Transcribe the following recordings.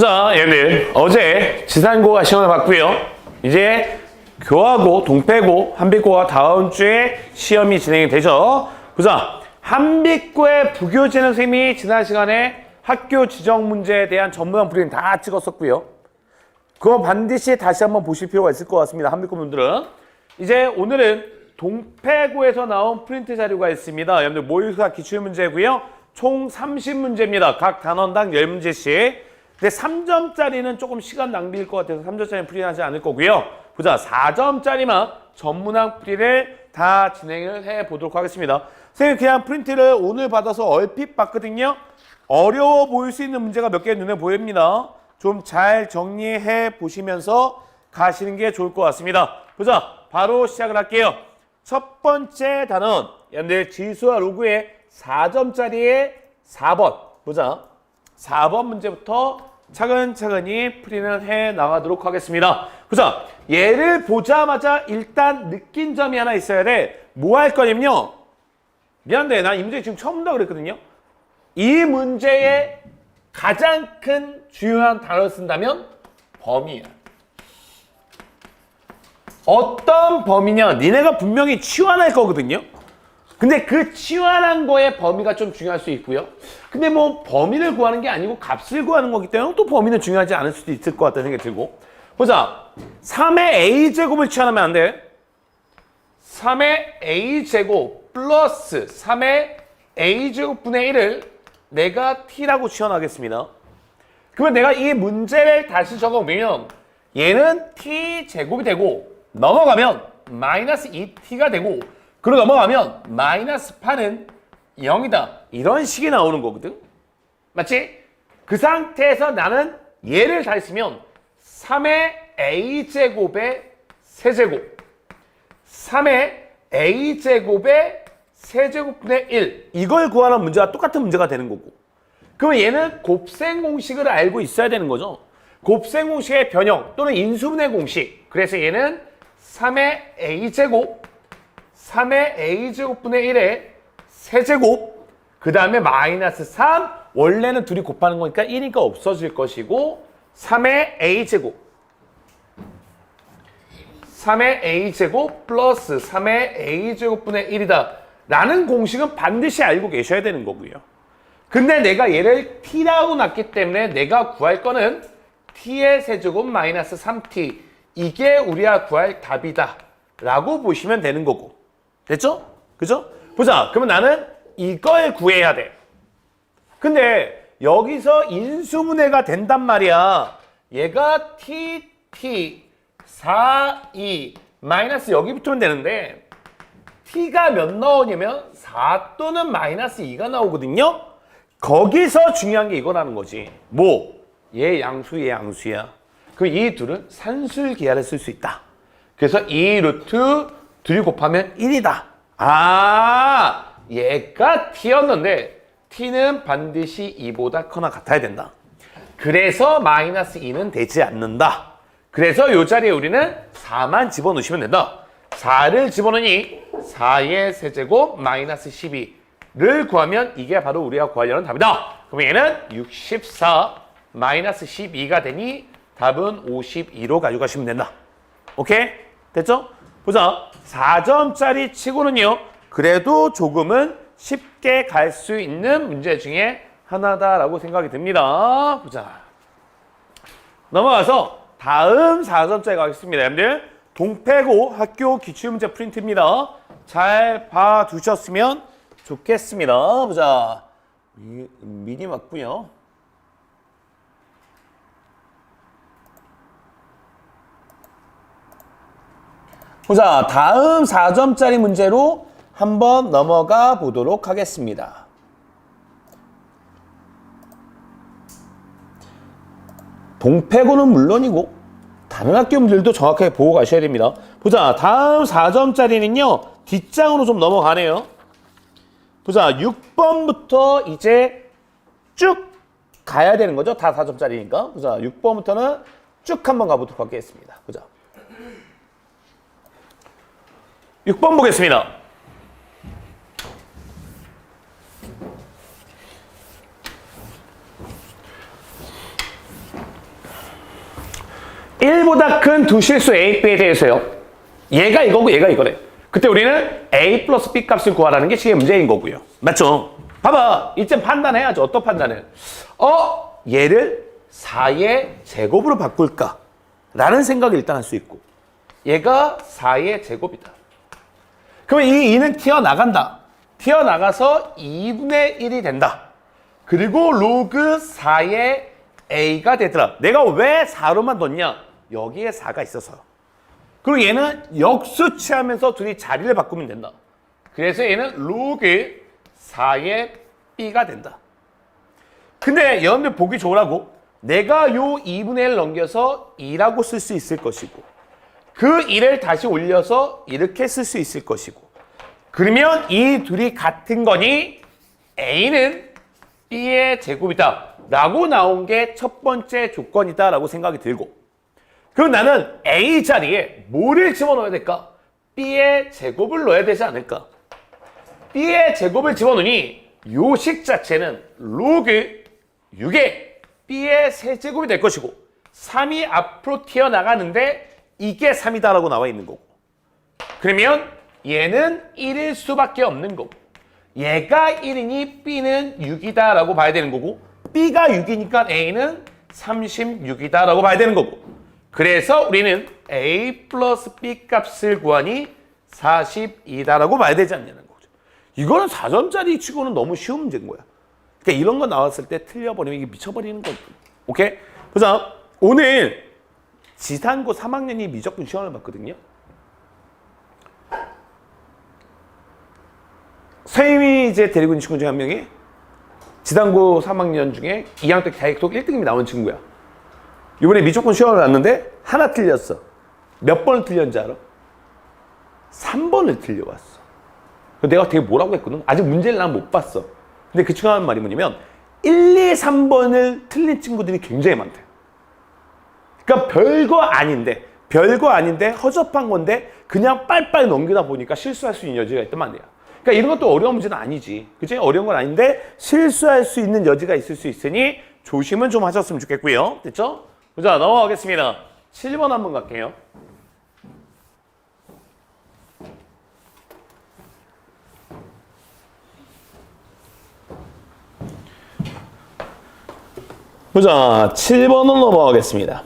보자, 얘들. 어제 지산고가 시험을 봤고요. 이제 교하고, 동패고, 한빛고가 다음 주에 시험이 진행이 되죠. 보자, 한빛고의 부교재능 선생님이 지난 시간에 학교 지정 문제에 대한 전문형 프린트 다 찍었었고요. 그거 반드시 다시 한번 보실 필요가 있을 것 같습니다. 한빛고 분들은. 이제 오늘은 동패고에서 나온 프린트 자료가 있습니다. 여러분들 모의고사 기출문제고요. 총 30문제입니다. 각 단원당 10문제씩. 근데 3점짜리는 조금 시간 낭비일 것 같아서 3점짜리는 프린트하지 않을 거고요. 보자, 4점짜리만 전문항 프린트를 다 진행을 해보도록 하겠습니다. 선생님 그냥 프린트를 오늘 받아서 얼핏 봤거든요. 어려워 보일 수 있는 문제가 몇 개 눈에 보입니다. 좀 잘 정리해 보시면서 가시는 게 좋을 것 같습니다. 보자, 바로 시작을 할게요. 첫 번째 단원, 여러분들 지수와 로그의 4점짜리의 4번. 보자, 4번 문제부터 차근차근히 풀이는 해 나가도록 하겠습니다. 보자, 얘를 보자마자 일단 느낀 점이 하나 있어야 돼. 뭐 할 거냐면요. 미안한데, 난 이 문제 지금 처음 본다 그랬거든요. 이 문제의 가장 큰 중요한 단어를 쓴다면 범위야. 어떤 범위냐? 니네가 분명히 치환할 거거든요. 근데 그 치환한 거의 범위가 좀 중요할 수 있고요. 근데 뭐 범위를 구하는 게 아니고 값을 구하는 거기 때문에 또 범위는 중요하지 않을 수도 있을 것 같다는 생각이 들고. 보자, 3의 a제곱을 치환하면 안 돼. 3의 a제곱 플러스 3의 a제곱분의 1을 내가 t라고 치환하겠습니다. 그러면 내가 이 문제를 다시 적어보면 얘는 t제곱이 되고 넘어가면 마이너스 2t가 되고 그리고 넘어가면 마이너스 8은 0이다. 이런 식이 나오는 거거든. 맞지? 그 상태에서 나는 얘를 다 했으면 3의 a제곱의 세제곱 3의 a제곱의 세제곱분의 1 이걸 구하는 문제와 똑같은 문제가 되는 거고. 그러면 얘는 곱셈 공식을 알고 있어야 되는 거죠. 곱셈 공식의 변형 또는 인수분해 공식. 그래서 얘는 3의 a제곱 3의 a제곱분의 1의 세제곱 그 다음에 마이너스 3 원래는 둘이 곱하는 거니까 1이니까 없어질 것이고 3의 a제곱 3의 a제곱 플러스 3의 a제곱분의 1이다 라는 공식은 반드시 알고 계셔야 되는 거고요. 근데 내가 얘를 t라고 놨기 때문에 내가 구할 거는 t의 세제곱 마이너스 3t 이게 우리가 구할 답이다 라고 보시면 되는 거고. 됐죠? 그죠? 보자, 그러면 나는 이걸 구해야 돼. 근데 여기서 인수분해가 된단 말이야. 얘가 t 4, 2 마이너스 여기 붙으면 되는데 t가 몇 나오냐면 4 또는 마이너스 2가 나오거든요. 거기서 중요한 게 이거라는 거지. 뭐? 얘 양수, 얘 양수야. 그럼 이 둘은 산술기하를 쓸 수 있다. 그래서 2 루트 둘이 곱하면 1이다. 아, 얘가 t였는데 t는 반드시 2보다 크거나 같아야 된다. 그래서 마이너스 2는 되지 않는다. 그래서 이 자리에 우리는 4만 집어넣으시면 된다. 4를 집어넣으니 4의 세제곱 마이너스 12를 구하면 이게 바로 우리가 구하려는 답이다. 그럼 얘는 64 마이너스 12가 되니 답은 52로 가져가시면 된다. 오케이? 됐죠? 보자, 4점짜리 치고는요. 그래도 조금은 쉽게 갈 수 있는 문제 중에 하나다라고 생각이 듭니다. 보자. 넘어가서 다음 4점짜리 가겠습니다. 여러분들 동패고 학교 기출문제 프린트입니다. 잘 봐두셨으면 좋겠습니다. 보자. 미니 맞고요. 보자, 다음 4점짜리 문제로 한번 넘어가 보도록 하겠습니다. 동패고는 물론이고 다른 학교 문제들도 정확하게 보고 가셔야 됩니다. 보자, 다음 4점짜리는요. 뒷장으로 좀 넘어가네요. 보자, 6번부터 이제 쭉 가야 되는 거죠. 다 4점짜리니까. 보자, 6번부터는 쭉 한번 가보도록 하겠습니다. 보자. 6번 보겠습니다. 1보다 큰 두 실수 A, B에 대해서요. 얘가 이거고 얘가 이거래. 그때 우리는 A 플러스 B 값을 구하라는 게 지금 문제인 거고요. 맞죠? 봐봐. 이쯤 판단해야죠. 어떤 판단을? 얘를 4의 제곱으로 바꿀까? 라는 생각을 일단 할 수 있고. 얘가 4의 제곱이다. 그럼 이 2는 튀어나간다. 튀어나가서 2분의 1이 된다. 그리고 로그 4의 A가 되더라. 내가 왜 4로만 뒀냐? 여기에 4가 있어서. 그리고 얘는 역수치하면서 둘이 자리를 바꾸면 된다. 그래서 얘는 로그 4의 B가 된다. 근데 여러분들 보기 좋으라고 내가 요 2분의 1 넘겨서 2라고 쓸 수 있을 것이고 그 1을 다시 올려서 이렇게 쓸 수 있을 것이고 그러면 이 둘이 같은 거니 A는 B의 제곱이다 라고 나온 게 첫 번째 조건이다 라고 생각이 들고 그럼 나는 A 자리에 뭐를 집어넣어야 될까? B의 제곱을 넣어야 되지 않을까? B의 제곱을 집어넣으니 요 식 자체는 로그 6의 B의 세제곱이 될 것이고 3이 앞으로 튀어나가는데 이게 3이다 라고 나와 있는 거고 그러면 얘는 1일 수밖에 없는 거고 얘가 1이니 B는 6이다 라고 봐야 되는 거고 B가 6이니까 A는 36이다 라고 봐야 되는 거고 그래서 우리는 A 플러스 B 값을 구하니 42다 라고 봐야 되지 않냐는 거죠. 이거는 4점짜리 치고는 너무 쉬운 문제인 거야. 그러니까 이런 거 나왔을 때 틀려버리면 이게 미쳐버리는 거죠. 오케이? 보자. 오늘 지상고 3학년이 미적분 시험을 봤거든요. 서희미 이제 데리고 있는 친구 중에 한 명이 지상고 3학년 중에 2학년 때 대학속 1등급이 나온 친구야. 이번에 미적분 시험을 봤는데 하나 틀렸어. 몇 번을 틀렸는지 알아? 3번을 틀려왔어. 내가 되게 뭐라고 했거든? 아직 문제를 난 못 봤어. 근데 그 친구가 하는 말이 뭐냐면 1, 2, 3번을 틀린 친구들이 굉장히 많대. 그러니까 별거 아닌데 허접한 건데 그냥 빨빨 넘기다 보니까 실수할 수 있는 여지가 있단 말이야. 그러니까 이런 것도 어려운 문제는 아니지. 그치? 어려운 건 아닌데 실수할 수 있는 여지가 있을 수 있으니 조심은 좀 하셨으면 좋겠고요. 됐죠? 자, 넘어가겠습니다. 7번 한번 갈게요. 보자, 7번으로 넘어가겠습니다.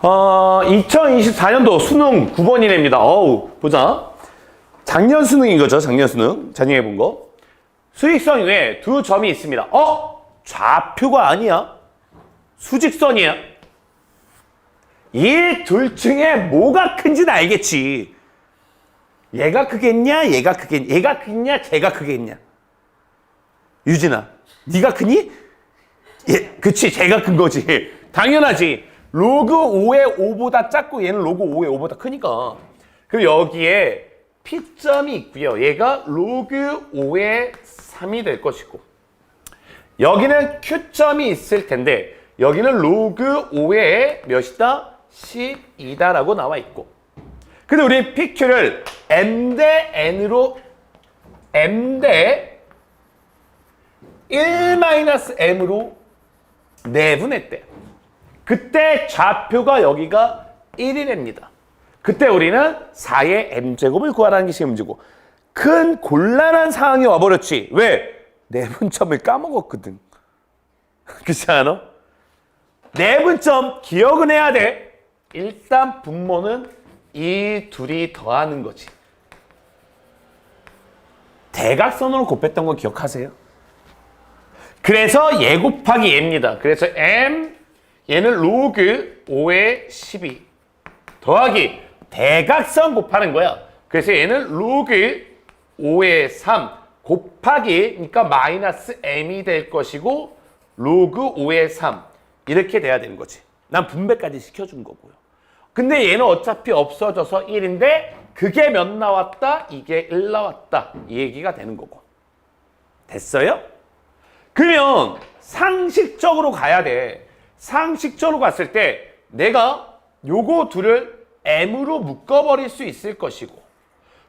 2024년도 수능 9번이랍니다. 보자. 작년 수능인 거죠, 작년 수능. 작년에 본 거. 수직선 위에 두 점이 있습니다. 좌표가 아니야. 수직선이야. 이 둘 중에 뭐가 큰지는 알겠지. 얘가 크겠냐, 얘가 크겠냐, 걔가 크겠냐. 유진아, 네가 크니? 그치, 제가 큰 거지. 당연하지. 로그 5의 5보다 작고 얘는 로그 5의 5보다 크니까. 그리고 여기에 P점이 있고요. 얘가 로그 5의 3이 될 것이고 여기는 Q점이 있을 텐데 여기는 로그 5의 몇이다? 12다 라고 나와 있고 근데 우리 PQ를 M 대 N으로 M 대 1-M으로 내분했대. 그때 좌표가 여기가 1이랍니다. 그때 우리는 4의 M제곱을 구하라는 게 지금 문제고 큰 곤란한 상황이 와버렸지. 왜? 내분점을 까먹었거든. 그렇지 않아? 내분점 기억은 해야 돼. 일단 분모는 이 둘이 더하는 거지. 대각선으로 곱했던 거 기억하세요? 그래서 얘 곱하기 얘입니다. 그래서 M, 얘는 로그 5의 12 더하기 대각선 곱하는 거야. 그래서 얘는 로그 5의 3 곱하기 그러니까 마이너스 M이 될 것이고 로그 5의 3 이렇게 돼야 되는 거지. 난 분배까지 시켜준 거고요. 근데 얘는 어차피 없어져서 1인데 그게 몇 나왔다? 이게 1 나왔다. 이 얘기가 되는 거고. 됐어요? 그러면 상식적으로 가야 돼. 상식적으로 갔을 때 내가 요거 둘을 M으로 묶어버릴 수 있을 것이고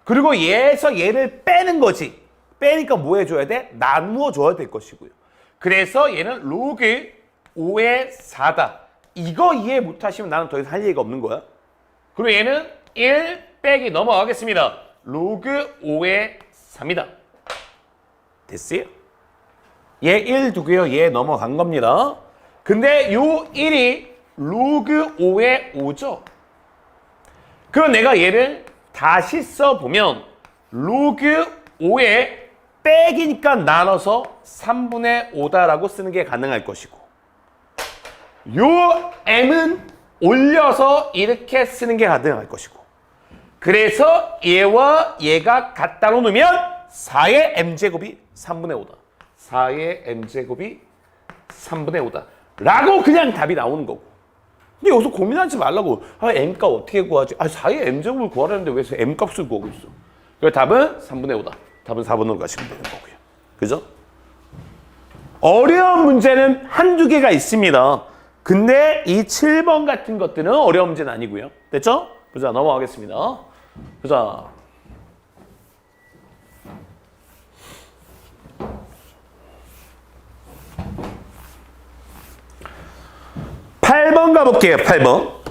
그리고 얘에서 얘를 빼는 거지. 빼니까 뭐 해줘야 돼? 나누어 줘야 될 것이고요. 그래서 얘는 로그 5의 4다. 이거 이해 못하시면 나는 더 이상 할 얘기가 없는 거야. 그리고 얘는 1 빼기 넘어가겠습니다. 로그 5의 3이다. 됐어요? 얘 1 두고요. 얘 넘어간 겁니다. 근데 요 1이 로그 5의 5죠. 그럼 내가 얘를 다시 써보면 로그 5의 빼기니까 나눠서 3분의 5다라고 쓰는 게 가능할 것이고 요 m은 올려서 이렇게 쓰는 게 가능할 것이고 그래서 얘와 얘가 같다로 놓으면 4의 m제곱이 3분의 5다. 4의 m제곱이 3분의 5다. 라고 그냥 답이 나오는 거고. 근데 여기서 고민하지 말라고. m값 어떻게 구하지? 4의 m제곱을 구하라는데 왜 m값을 구하고 있어? 그래서 답은 3분의 5다. 답은 4번으로 가시면 되는 거고요. 그죠? 어려운 문제는 한두 개가 있습니다. 근데 이 7번 같은 것들은 어려운 문제는 아니고요. 됐죠? 보자, 넘어가겠습니다. 보자. (8번) 가볼게요. 8번.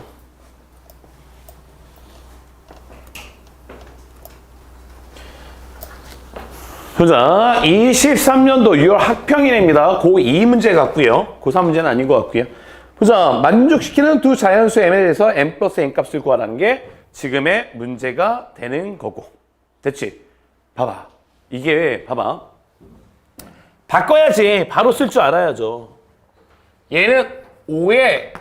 보자. 23년도 6월 학평일입니다. 고2 문제 같고요. 고3 문제는 아닌 것 같고요. 보자. 만족시키는 두 자연수 m에 대해서 m 플러스 n 값을 구하라는 게 지금의 문제가 되는 거고. 됐지? 봐봐. 이게 봐봐. 바꿔야지. 바로 쓸 줄 알아야죠. 얘는 5의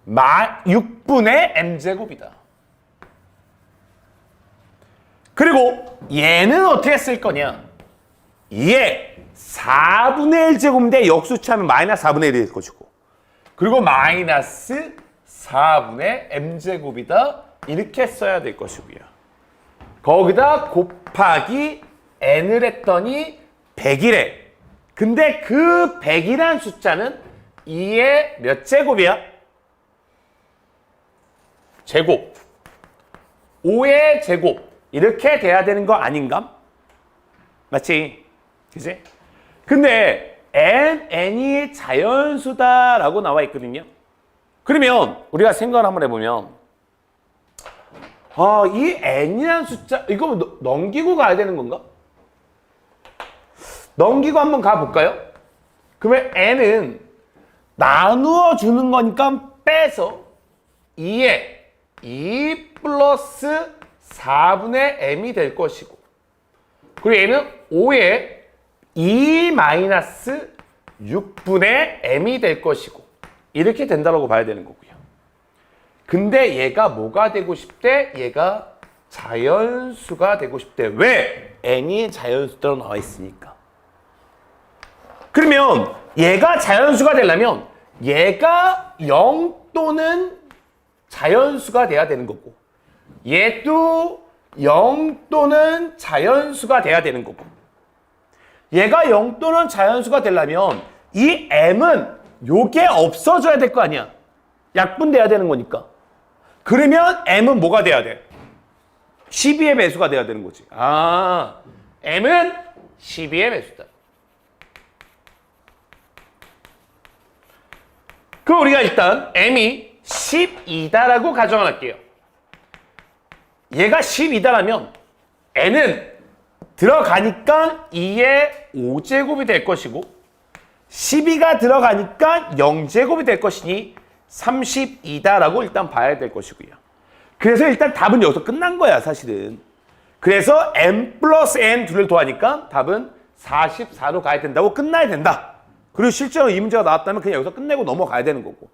6분의 m제곱이다. 그리고 얘는 어떻게 쓸 거냐? 얘 4분의 1제곱인데 역수치하면 마이너스 4분의 1이 될 것이고 그리고 마이너스 4분의 m제곱이다. 이렇게 써야 될 것이고요. 거기다 곱하기 n을 했더니 100이래. 근데 그 100이란 숫자는 2의 몇 제곱이야? 제곱. 5의 제곱. 이렇게 돼야 되는 거 아닌가? 맞지? 그지? 근데 n이 자연수다라고 나와 있거든요. 그러면 우리가 생각을 한번 해보면 이 n이라는 숫자 이거 넘기고 가야 되는 건가? 넘기고 한번 가볼까요? 그러면 n은 나누어 주는 거니까 빼서 2에 2 플러스 4분의 m이 될 것이고 그리고 얘는 5에 2 마이너스 6분의 m이 될 것이고 이렇게 된다고 봐야 되는 거고요. 근데 얘가 뭐가 되고 싶대? 얘가 자연수가 되고 싶대. 왜? n이 자연수대로 나와 있으니까. 그러면 얘가 자연수가 되려면 얘가 0 또는 자연수가 돼야 되는 거고 얘도 0 또는 자연수가 돼야 되는 거고 얘가 0 또는 자연수가 되려면 이 m은 요게 없어져야 될 거 아니야. 약분돼야 되는 거니까. 그러면 m은 뭐가 돼야 돼? 12의 배수가 돼야 되는 거지. m은 12의 배수다. 그럼 우리가 일단 m이 12다라고 가정할게요. 얘가 12다라면 n은 들어가니까 2의 5제곱이 될 것이고 12가 들어가니까 0제곱이 될 것이니 32다라고 일단 봐야 될 것이고요. 그래서 일단 답은 여기서 끝난 거야 사실은. 그래서 m 플러스 n 둘을 더하니까 답은 44로 가야 된다고 끝나야 된다. 그리고 실제로 이 문제가 나왔다면 그냥 여기서 끝내고 넘어가야 되는 거고.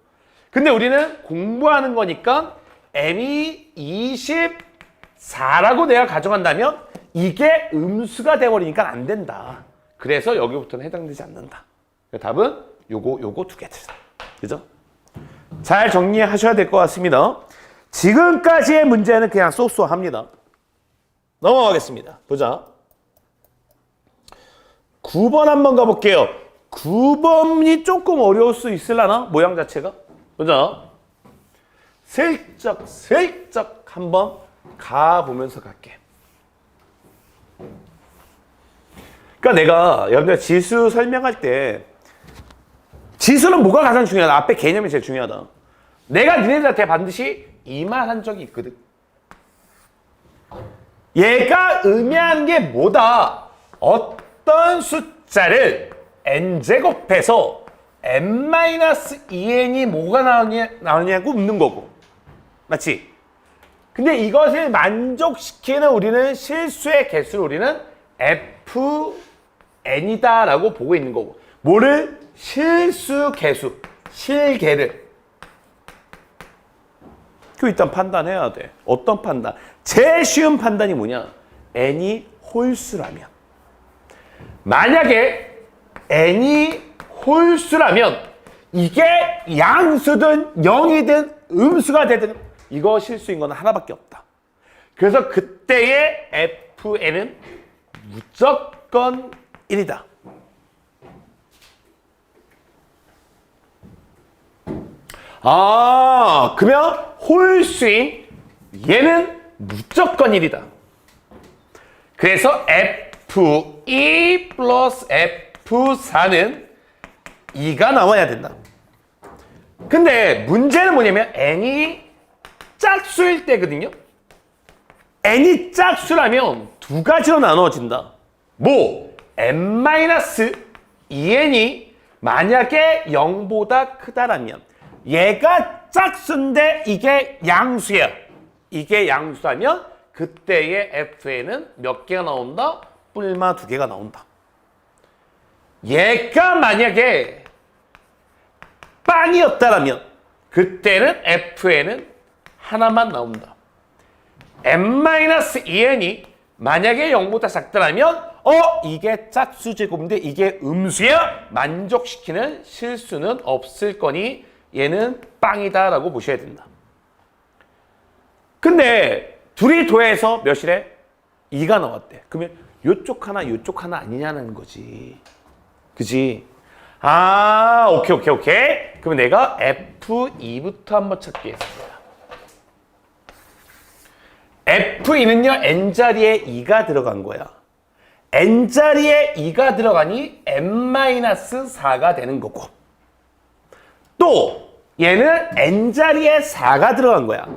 근데 우리는 공부하는 거니까 m이 24라고 내가 가정한다면 이게 음수가 돼버리니까 안 된다. 그래서 여기부터는 해당되지 않는다. 답은 요거 두 개들. 그죠? 잘 정리하셔야 될 것 같습니다. 지금까지의 문제는 그냥 쏘쏘합니다. 넘어가겠습니다. 보자. 9번 한번 가볼게요. 9번이 조금 어려울 수 있으려나? 모양 자체가? 보자. 슬쩍 한번 가보면서 갈게. 그러니까 내가 여러분들 지수 설명할 때 지수는 뭐가 가장 중요하다? 앞에 개념이 제일 중요하다. 내가 니네들한테 반드시 이 말 한 적이 있거든. 얘가 의미하는 게 뭐다? 어떤 숫자를 n제곱해서 n-2n이 뭐가 나오냐고 묻는 거고. 맞지? 근데 이것을 만족시키는 우리는 실수의 개수를 우리는 fn이다 라고 보고 있는 거고. 뭐를? 실수 개수, 실개를. 그 일단 판단해야 돼. 어떤 판단? 제일 쉬운 판단이 뭐냐? n이 홀수라면. 만약에 n이 홀수라면 이게 양수든 0이든 음수가 되든 이거 실수인 건 하나밖에 없다. 그래서 그때의 fn은 무조건 1이다. 아, 그러면 홀수인 얘는 무조건 1이다. 그래서 F2 플러스 F4는 2가 나와야 된다. 근데 문제는 뭐냐면 n이 짝수일 때거든요. n이 짝수라면 두 가지로 나눠진다. 뭐? n-2n이 만약에 0보다 크다라면 얘가 짝수인데 이게 양수야. 이게 양수라면 그때의 fn은 몇 개가 나온다? 뿔마 2개가 나온다. 얘가 만약에 빵이었다라면 그때는 fn은 하나만 나온다. n-2n이 만약에 0보다 작다라면 이게 짝수 제곱인데 이게 음수야? 만족시키는 실수는 없을 거니 얘는 빵이다 라고 보셔야 된다. 근데 둘이 더해서 몇이래? 2가 나왔대. 그러면 요쪽 하나 요쪽 하나 아니냐는 거지. 그지? 아, 오케이. 그러면 내가 F2부터 한번 찾겠습니다. F2는요, N자리에 2가 들어간 거야. N자리에 2가 들어가니 N-4가 되는 거고. 또, 얘는 N자리에 4가 들어간 거야.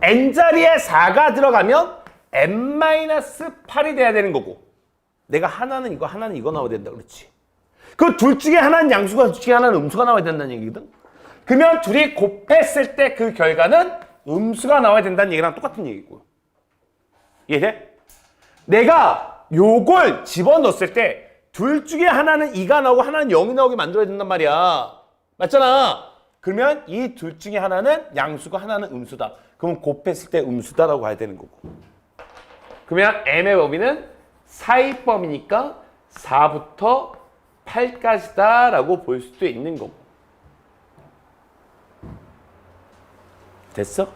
N자리에 4가 들어가면 N-8이 돼야 되는 거고. 내가 하나는 이거, 하나는 이거 나와야 된다. 그렇지. 그 둘 중에 하나는 양수가, 둘 중에 하나는 음수가 나와야 된다는 얘기거든. 그러면 둘이 곱했을 때 그 결과는 음수가 나와야 된다는 얘기랑 똑같은 얘기고. 이해돼? 내가 요걸 집어넣었을 때 둘 중에 하나는 2가 나오고 하나는 0이 나오게 만들어야 된단 말이야. 맞잖아. 그러면 이 둘 중에 하나는 양수고 하나는 음수다. 그럼 곱했을 때 음수다라고 가야 되는 거고. 그러면 m의 범위는 4의 범위니까 4부터 8까지다 라고 볼 수도 있는 거고. 됐어?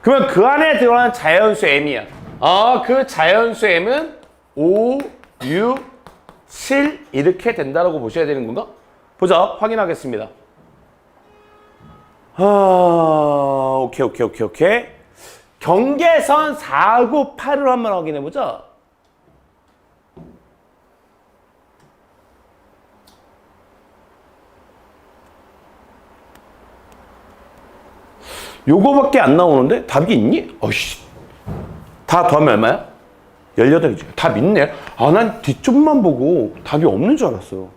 그러면 그 안에 들어가는 자연수 m이야. 그 자연수 m은 5, 6, 7 이렇게 된다라고 보셔야 되는 건가? 보자. 확인하겠습니다. 오케이. 경계선 4, 9, 8을 한번 확인해보자. 요거밖에 안 나오는데? 답이 있니? 다 더하면 얼마야? 18이죠. 답 있네. 난 뒤쪽만 보고 답이 없는 줄 알았어.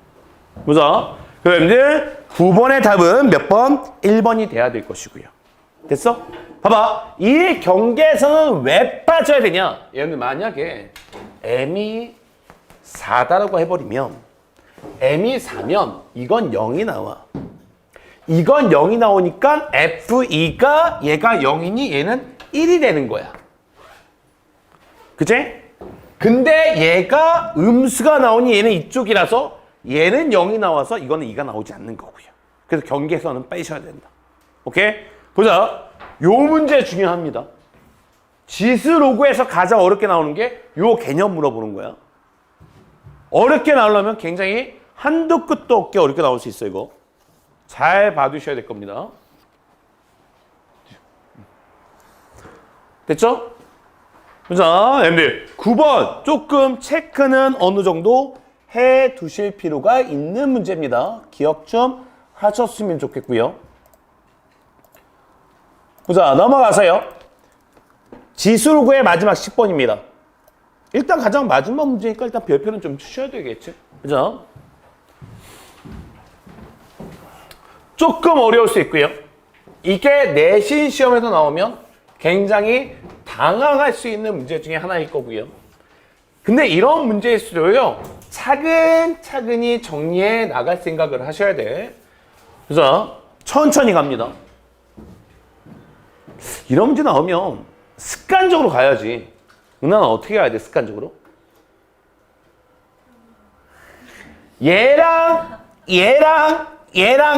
보자. 그럼 이제 9번의 답은 몇 번? 1번이 돼야 될 것이고요. 됐어? 봐봐. 이 경계선은 왜 빠져야 되냐? 얘는 만약에 m이 4다라고 해버리면 m이 4면 이건 0이 나와. 이건 0이 나오니까 F2가 얘가 0이니 얘는 1이 되는 거야. 그치? 근데 얘가 음수가 나오니 얘는 이쪽이라서 얘는 0이 나와서 이거는 2가 나오지 않는 거고요. 그래서 경계선은 빼셔야 된다. 오케이? 보자. 요 문제 중요합니다. 지수로그에서 가장 어렵게 나오는 게 요 개념 물어보는 거야. 어렵게 나오려면 굉장히 한도 끝도 없게 어렵게 나올 수 있어요, 이거. 잘 봐두셔야 될 겁니다. 됐죠? 자, 여러분들 9번 조금 체크는 어느 정도 해 두실 필요가 있는 문제입니다. 기억 좀 하셨으면 좋겠고요. 보자, 넘어가서요. 지수를 구해 마지막 10번입니다. 일단 가장 마지막 문제니까 일단 별표는 좀 주셔야 되겠지. 그죠? 조금 어려울 수 있고요. 이게 내신 시험에서 나오면 굉장히 당황할 수 있는 문제 중에 하나일 거고요. 근데 이런 문제일수록요, 차근차근히 정리해 나갈 생각을 하셔야 돼. 그래서 천천히 갑니다. 이런 문제 나오면 습관적으로 가야지. 은하는 어떻게 가야 돼, 습관적으로? 얘랑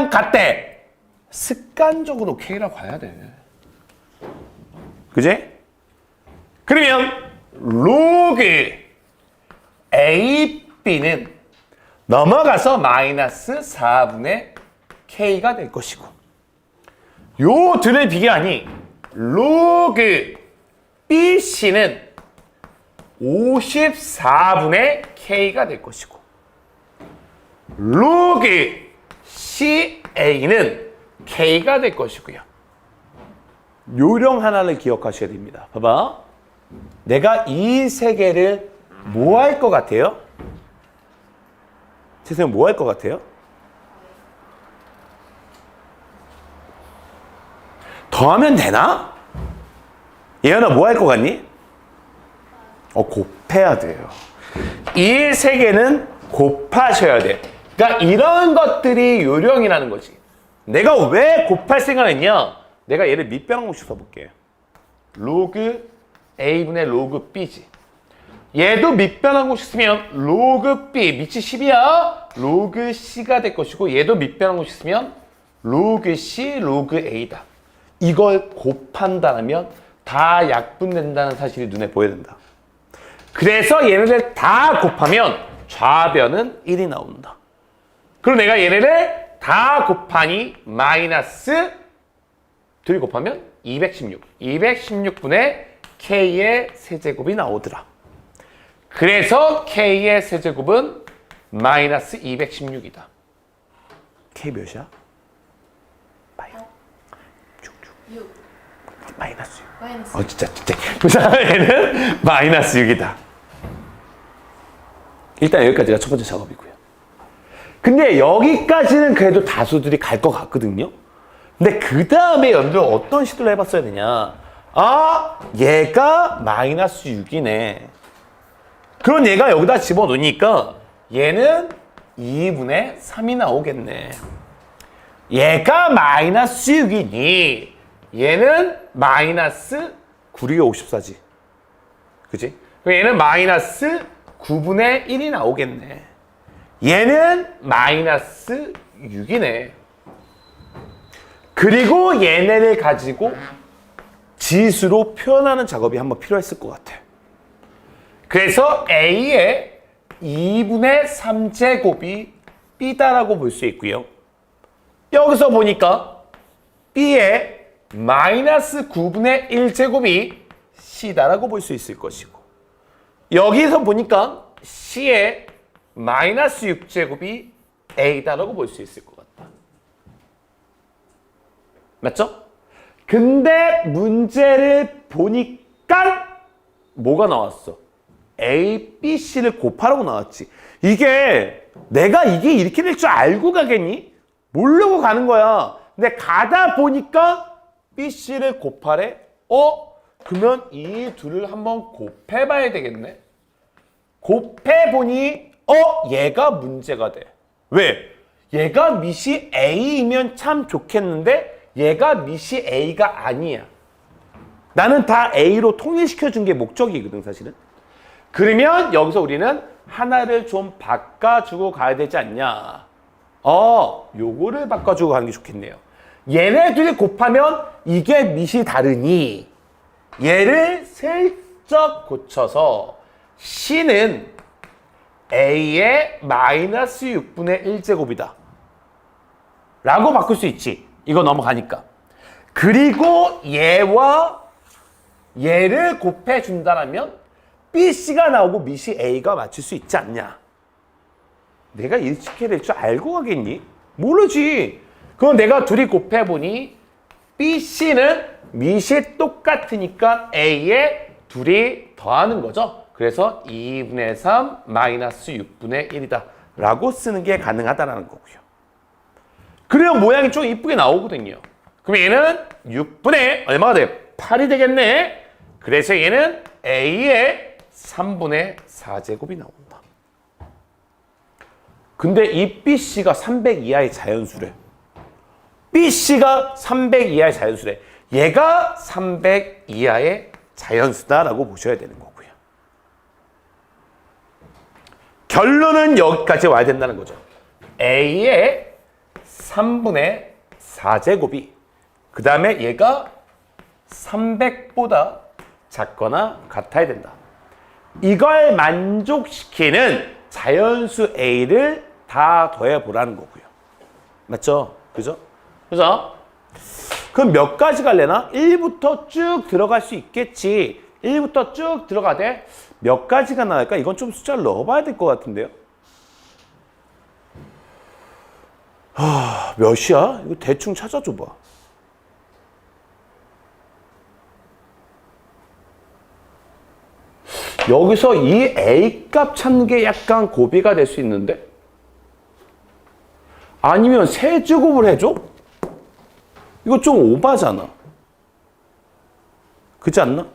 같대. 습관적으로 K라고 가야 돼. 그지? 그러면 로그 A, B는 넘어가서 마이너스 4분의 K가 될 것이고, 요 둘의 비교하니 로그 B, C는 54분의 K가 될 것이고, 로그 CA는 K가 될 것이고요. 요령 하나를 기억하셔야 됩니다. 봐봐. 내가 이 세 개를 뭐 할 것 같아요? 세상에 뭐 할 것 같아요? 더하면 되나? 예언아 뭐 할 것 같니? 곱해야 돼요. 이 세 개는 곱하셔야 돼. 그러니까 이런 것들이 요령이라는 거지. 내가 왜 곱할 생각을 했냐? 내가 얘를 밑변한 공식 써볼게. 로그 A분의 로그 B지. 얘도 밑변한 공식 쓰면 로그 B, 밑이 10이야. 로그 C가 될 것이고, 얘도 밑변한 공식 쓰면 로그 C, 로그 A다. 이걸 곱한다면 다 약분된다는 사실이 눈에 보여야 된다. 그래서 얘네들 다 곱하면 좌변은 1이 나온다. 그럼 내가 얘네를 다 곱하니 마이너스 둘이 곱하면 216. 216분의 K의 세제곱이 나오더라. 그래서 K의 세제곱은 마이너스 216이다. K 몇이야? 마이너스 6. 진짜. 그 다음에는 마이너스 6이다. 일단 여기까지가 첫 번째 작업이고요. 근데 여기까지는 그래도 다수들이 갈 것 같거든요. 근데 그 다음에 여러분들 어떤 시도를 해봤어야 되냐. 얘가 마이너스 6이네. 그럼 얘가 여기다 집어넣으니까 얘는 2분의 3이 나오겠네. 얘가 마이너스 6이니 얘는 마이너스 9이 54지. 그치? 그럼 얘는 마이너스 9분의 1이 나오겠네. 얘는 마이너스 6이네. 그리고 얘네를 가지고 지수로 표현하는 작업이 한번 필요했을 것 같아. 그래서 A의 2분의 3제곱이 B다라고 볼 수 있고요. 여기서 보니까 B의 마이너스 9분의 1제곱이 C다라고 볼 수 있을 것이고, 여기서 보니까 C의 마이너스 6제곱이 A다라고 볼 수 있을 것 같다. 맞죠? 근데 문제를 보니까 뭐가 나왔어? A, B, C를 곱하라고 나왔지. 이게 내가 이게 이렇게 될 줄 알고 가겠니? 모르고 가는 거야. 근데 가다 보니까 B, C를 곱하래? 그러면 이 둘을 한번 곱해봐야 되겠네. 곱해보니 얘가 문제가 돼. 왜? 얘가 밑이 A이면 참 좋겠는데 얘가 밑이 A가 아니야. 나는 다 A로 통일시켜준 게 목적이거든, 사실은. 그러면 여기서 우리는 하나를 좀 바꿔주고 가야 되지 않냐. 요거를 바꿔주고 가는 게 좋겠네요. 얘네 둘이 곱하면 이게 밑이 다르니 얘를 슬쩍 고쳐서 C는 A의 마이너스 6분의 1제곱이다 라고 바꿀 수 있지. 이거 넘어가니까. 그리고 얘와 얘를 곱해준다면 BC가 나오고 밑이 A가 맞출 수 있지 않냐. 내가 이렇게 될 줄 알고 가겠니? 모르지. 그럼 내가 둘이 곱해보니 BC는 밑이 똑같으니까 A에 둘이 더하는 거죠. 그래서 2분의 3 마이너스 6분의 1이다 라고 쓰는 게 가능하다는 거고요. 그래야 모양이 좀 이쁘게 나오거든요. 그럼 얘는 6분의 얼마가 돼? 8이 되겠네. 그래서 얘는 A의 3분의 4제곱이 나온다. 근데 이 BC가 300 이하의 자연수래. BC가 300 이하의 자연수래. 얘가 300 이하의 자연수다라고 보셔야 되는 거고요. 결론은 여기까지 와야 된다는 거죠. A의 3분의 4제곱이 그 다음에 얘가 300보다 작거나 같아야 된다. 이걸 만족시키는 자연수 A를 다 더해보라는 거고요. 맞죠? 그죠? 그죠? 그럼 몇 가지 갈래나? 1부터 쭉 들어갈 수 있겠지. 1부터 쭉 들어가되 몇 가지가 나올까? 이건 좀 숫자를 넣어봐야 될 것 같은데요. 몇이야? 이거 대충 찾아줘봐. 여기서 이 A값 찾는 게 약간 고비가 될 수 있는데? 아니면 세제곱을 해줘? 이거 좀 오바잖아. 그렇지 않나?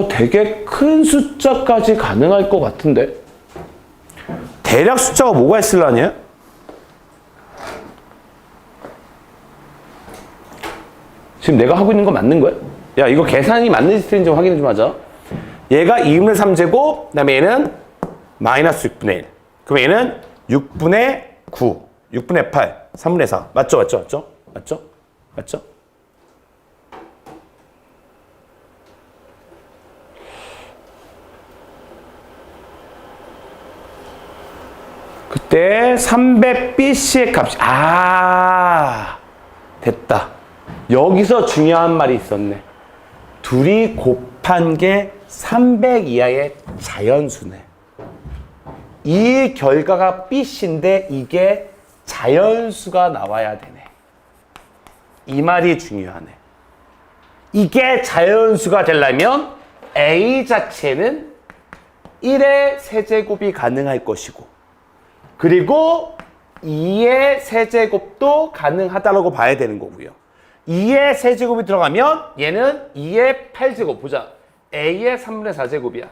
되게 큰 숫자까지 가능할 것 같은데? 대략 숫자가 뭐가 있을라냐? 지금 내가 하고 있는 거 맞는 거야? 야, 이거 계산이 맞는지 틀린지 좀 확인 좀 하자. 얘가 2분의 3제곱, 그 다음에 얘는 마이너스 6분의 1. 그럼 얘는 6분의 9, 6분의 8, 3분의 4. 맞죠? 맞죠? 맞죠? 맞죠? 맞죠? 그때 300BC의 값이 됐다. 여기서 중요한 말이 있었네. 둘이 곱한 게 300 이하의 자연수네. 이 결과가 BC인데 이게 자연수가 나와야 되네. 이 말이 중요하네. 이게 자연수가 되려면 A 자체는 1의 세제곱이 가능할 것이고 그리고 2의 세제곱도 가능하다고 봐야 되는 거고요. 2의 세제곱이 들어가면 얘는 2의 8제곱. 보자. A의 3분의 4제곱이야.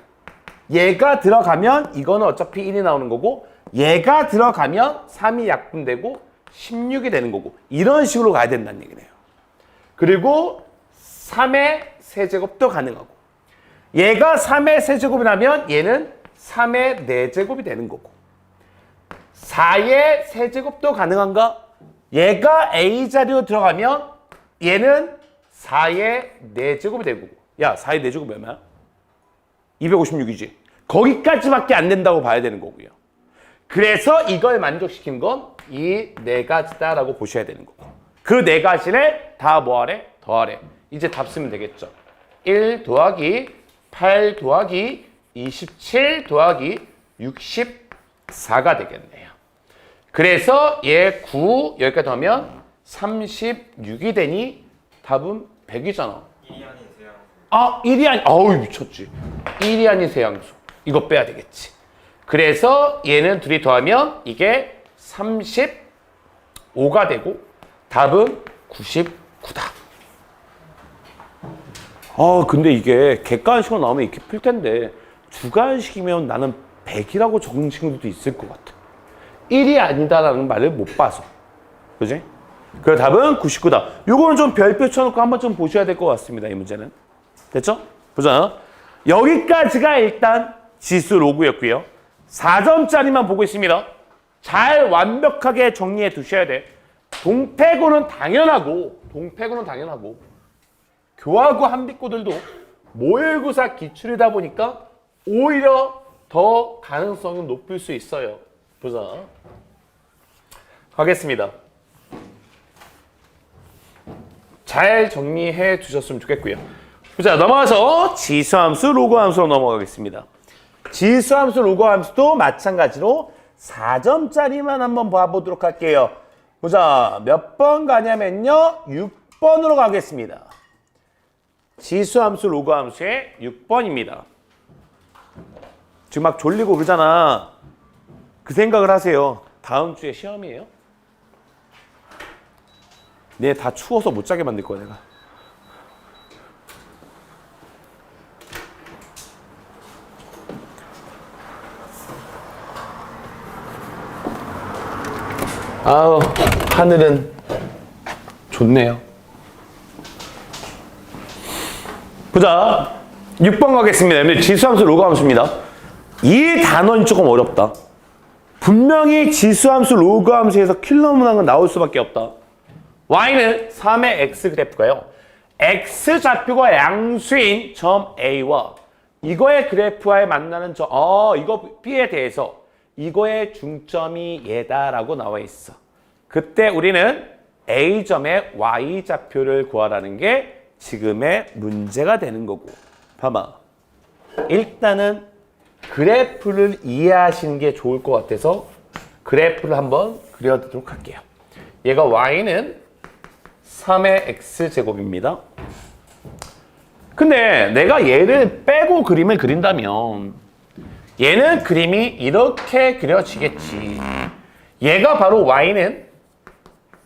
얘가 들어가면 이거는 어차피 1이 나오는 거고 얘가 들어가면 3이 약분되고 16이 되는 거고 이런 식으로 가야 된다는 얘기네요. 그리고 3의 세제곱도 가능하고 얘가 3의 세제곱이 나면 얘는 3의 4제곱이 되는 거고 4의 세제곱도 가능한가? 얘가 A 자리로 들어가면 얘는 4의 4제곱이 되는 거고 야, 4의 4제곱이 얼마야? 256이지. 거기까지밖에 안 된다고 봐야 되는 거고요. 그래서 이걸 만족시킨 건 이 네 가지다라고 보셔야 되는 거고 그 네 가지를 다 뭐하래? 더하래. 이제 답 쓰면 되겠죠. 1 더하기 8 더하기 27 더하기 64가 되겠네요. 그래서 얘 9 여기까지 더하면 36이 되니 답은 100이잖아. 1이 아닌 세양수. 1이 아닌, 어우 미쳤지. 1이 아닌 세양수. 이거 빼야 되겠지. 그래서 얘는 둘이 더하면 이게 35가 되고 답은 99다. 근데 이게 객관식으로 나오면 이렇게 풀 텐데 주관식이면 나는 100이라고 적는 친구들도 있을 것 같아. 1이 아니다라는 말을 못 봐서. 그지? 그래서 답은 99다. 요거는 좀 별표 쳐놓고 한번 좀 보셔야 될 것 같습니다. 이 문제는. 됐죠? 보자. 여기까지가 일단 지수 로그였고요. 4점짜리만 보고 있습니다. 잘 완벽하게 정리해 두셔야 돼. 동패고는 당연하고 교하고 한비고들도 모의고사 기출이다 보니까 오히려 더 가능성은 높을 수 있어요. 보자. 가겠습니다. 잘 정리해 두셨으면 좋겠고요. 자, 넘어가서 지수함수, 로그함수로 넘어가겠습니다. 지수함수, 로그함수도 마찬가지로 4점짜리만 한번 봐보도록 할게요. 보자. 몇 번 가냐면요. 6번으로 가겠습니다. 지수함수, 로그함수의 6번입니다. 지금 막 졸리고 그러잖아. 그 생각을 하세요. 다음 주에 시험이에요. 내 다 추워서 못 자게 만들 거야, 내가. 아우, 하늘은 좋네요. 보자. 6번 가겠습니다. 근데 지수함수, 로그함수입니다. 이 단원이 조금 어렵다. 분명히 지수함수, 로그함수에서 킬러 문항은 나올 수밖에 없다. y는 3의 x 그래프가요. x 좌표가 양수인 점 A와 이거의 그래프와의 만나는 점, 이거 B에 대해서 이거의 중점이 얘다라고 나와 있어. 그때 우리는 A점의 y좌표를 구하라는 게 지금의 문제가 되는 거고. 봐봐. 일단은 그래프를 이해하시는 게 좋을 것 같아서 그래프를 한번 그려두도록 할게요. 얘가 y는 3의 x제곱입니다. 근데 내가 얘를 빼고 그림을 그린다면 얘는 그림이 이렇게 그려지겠지. 얘가 바로 y는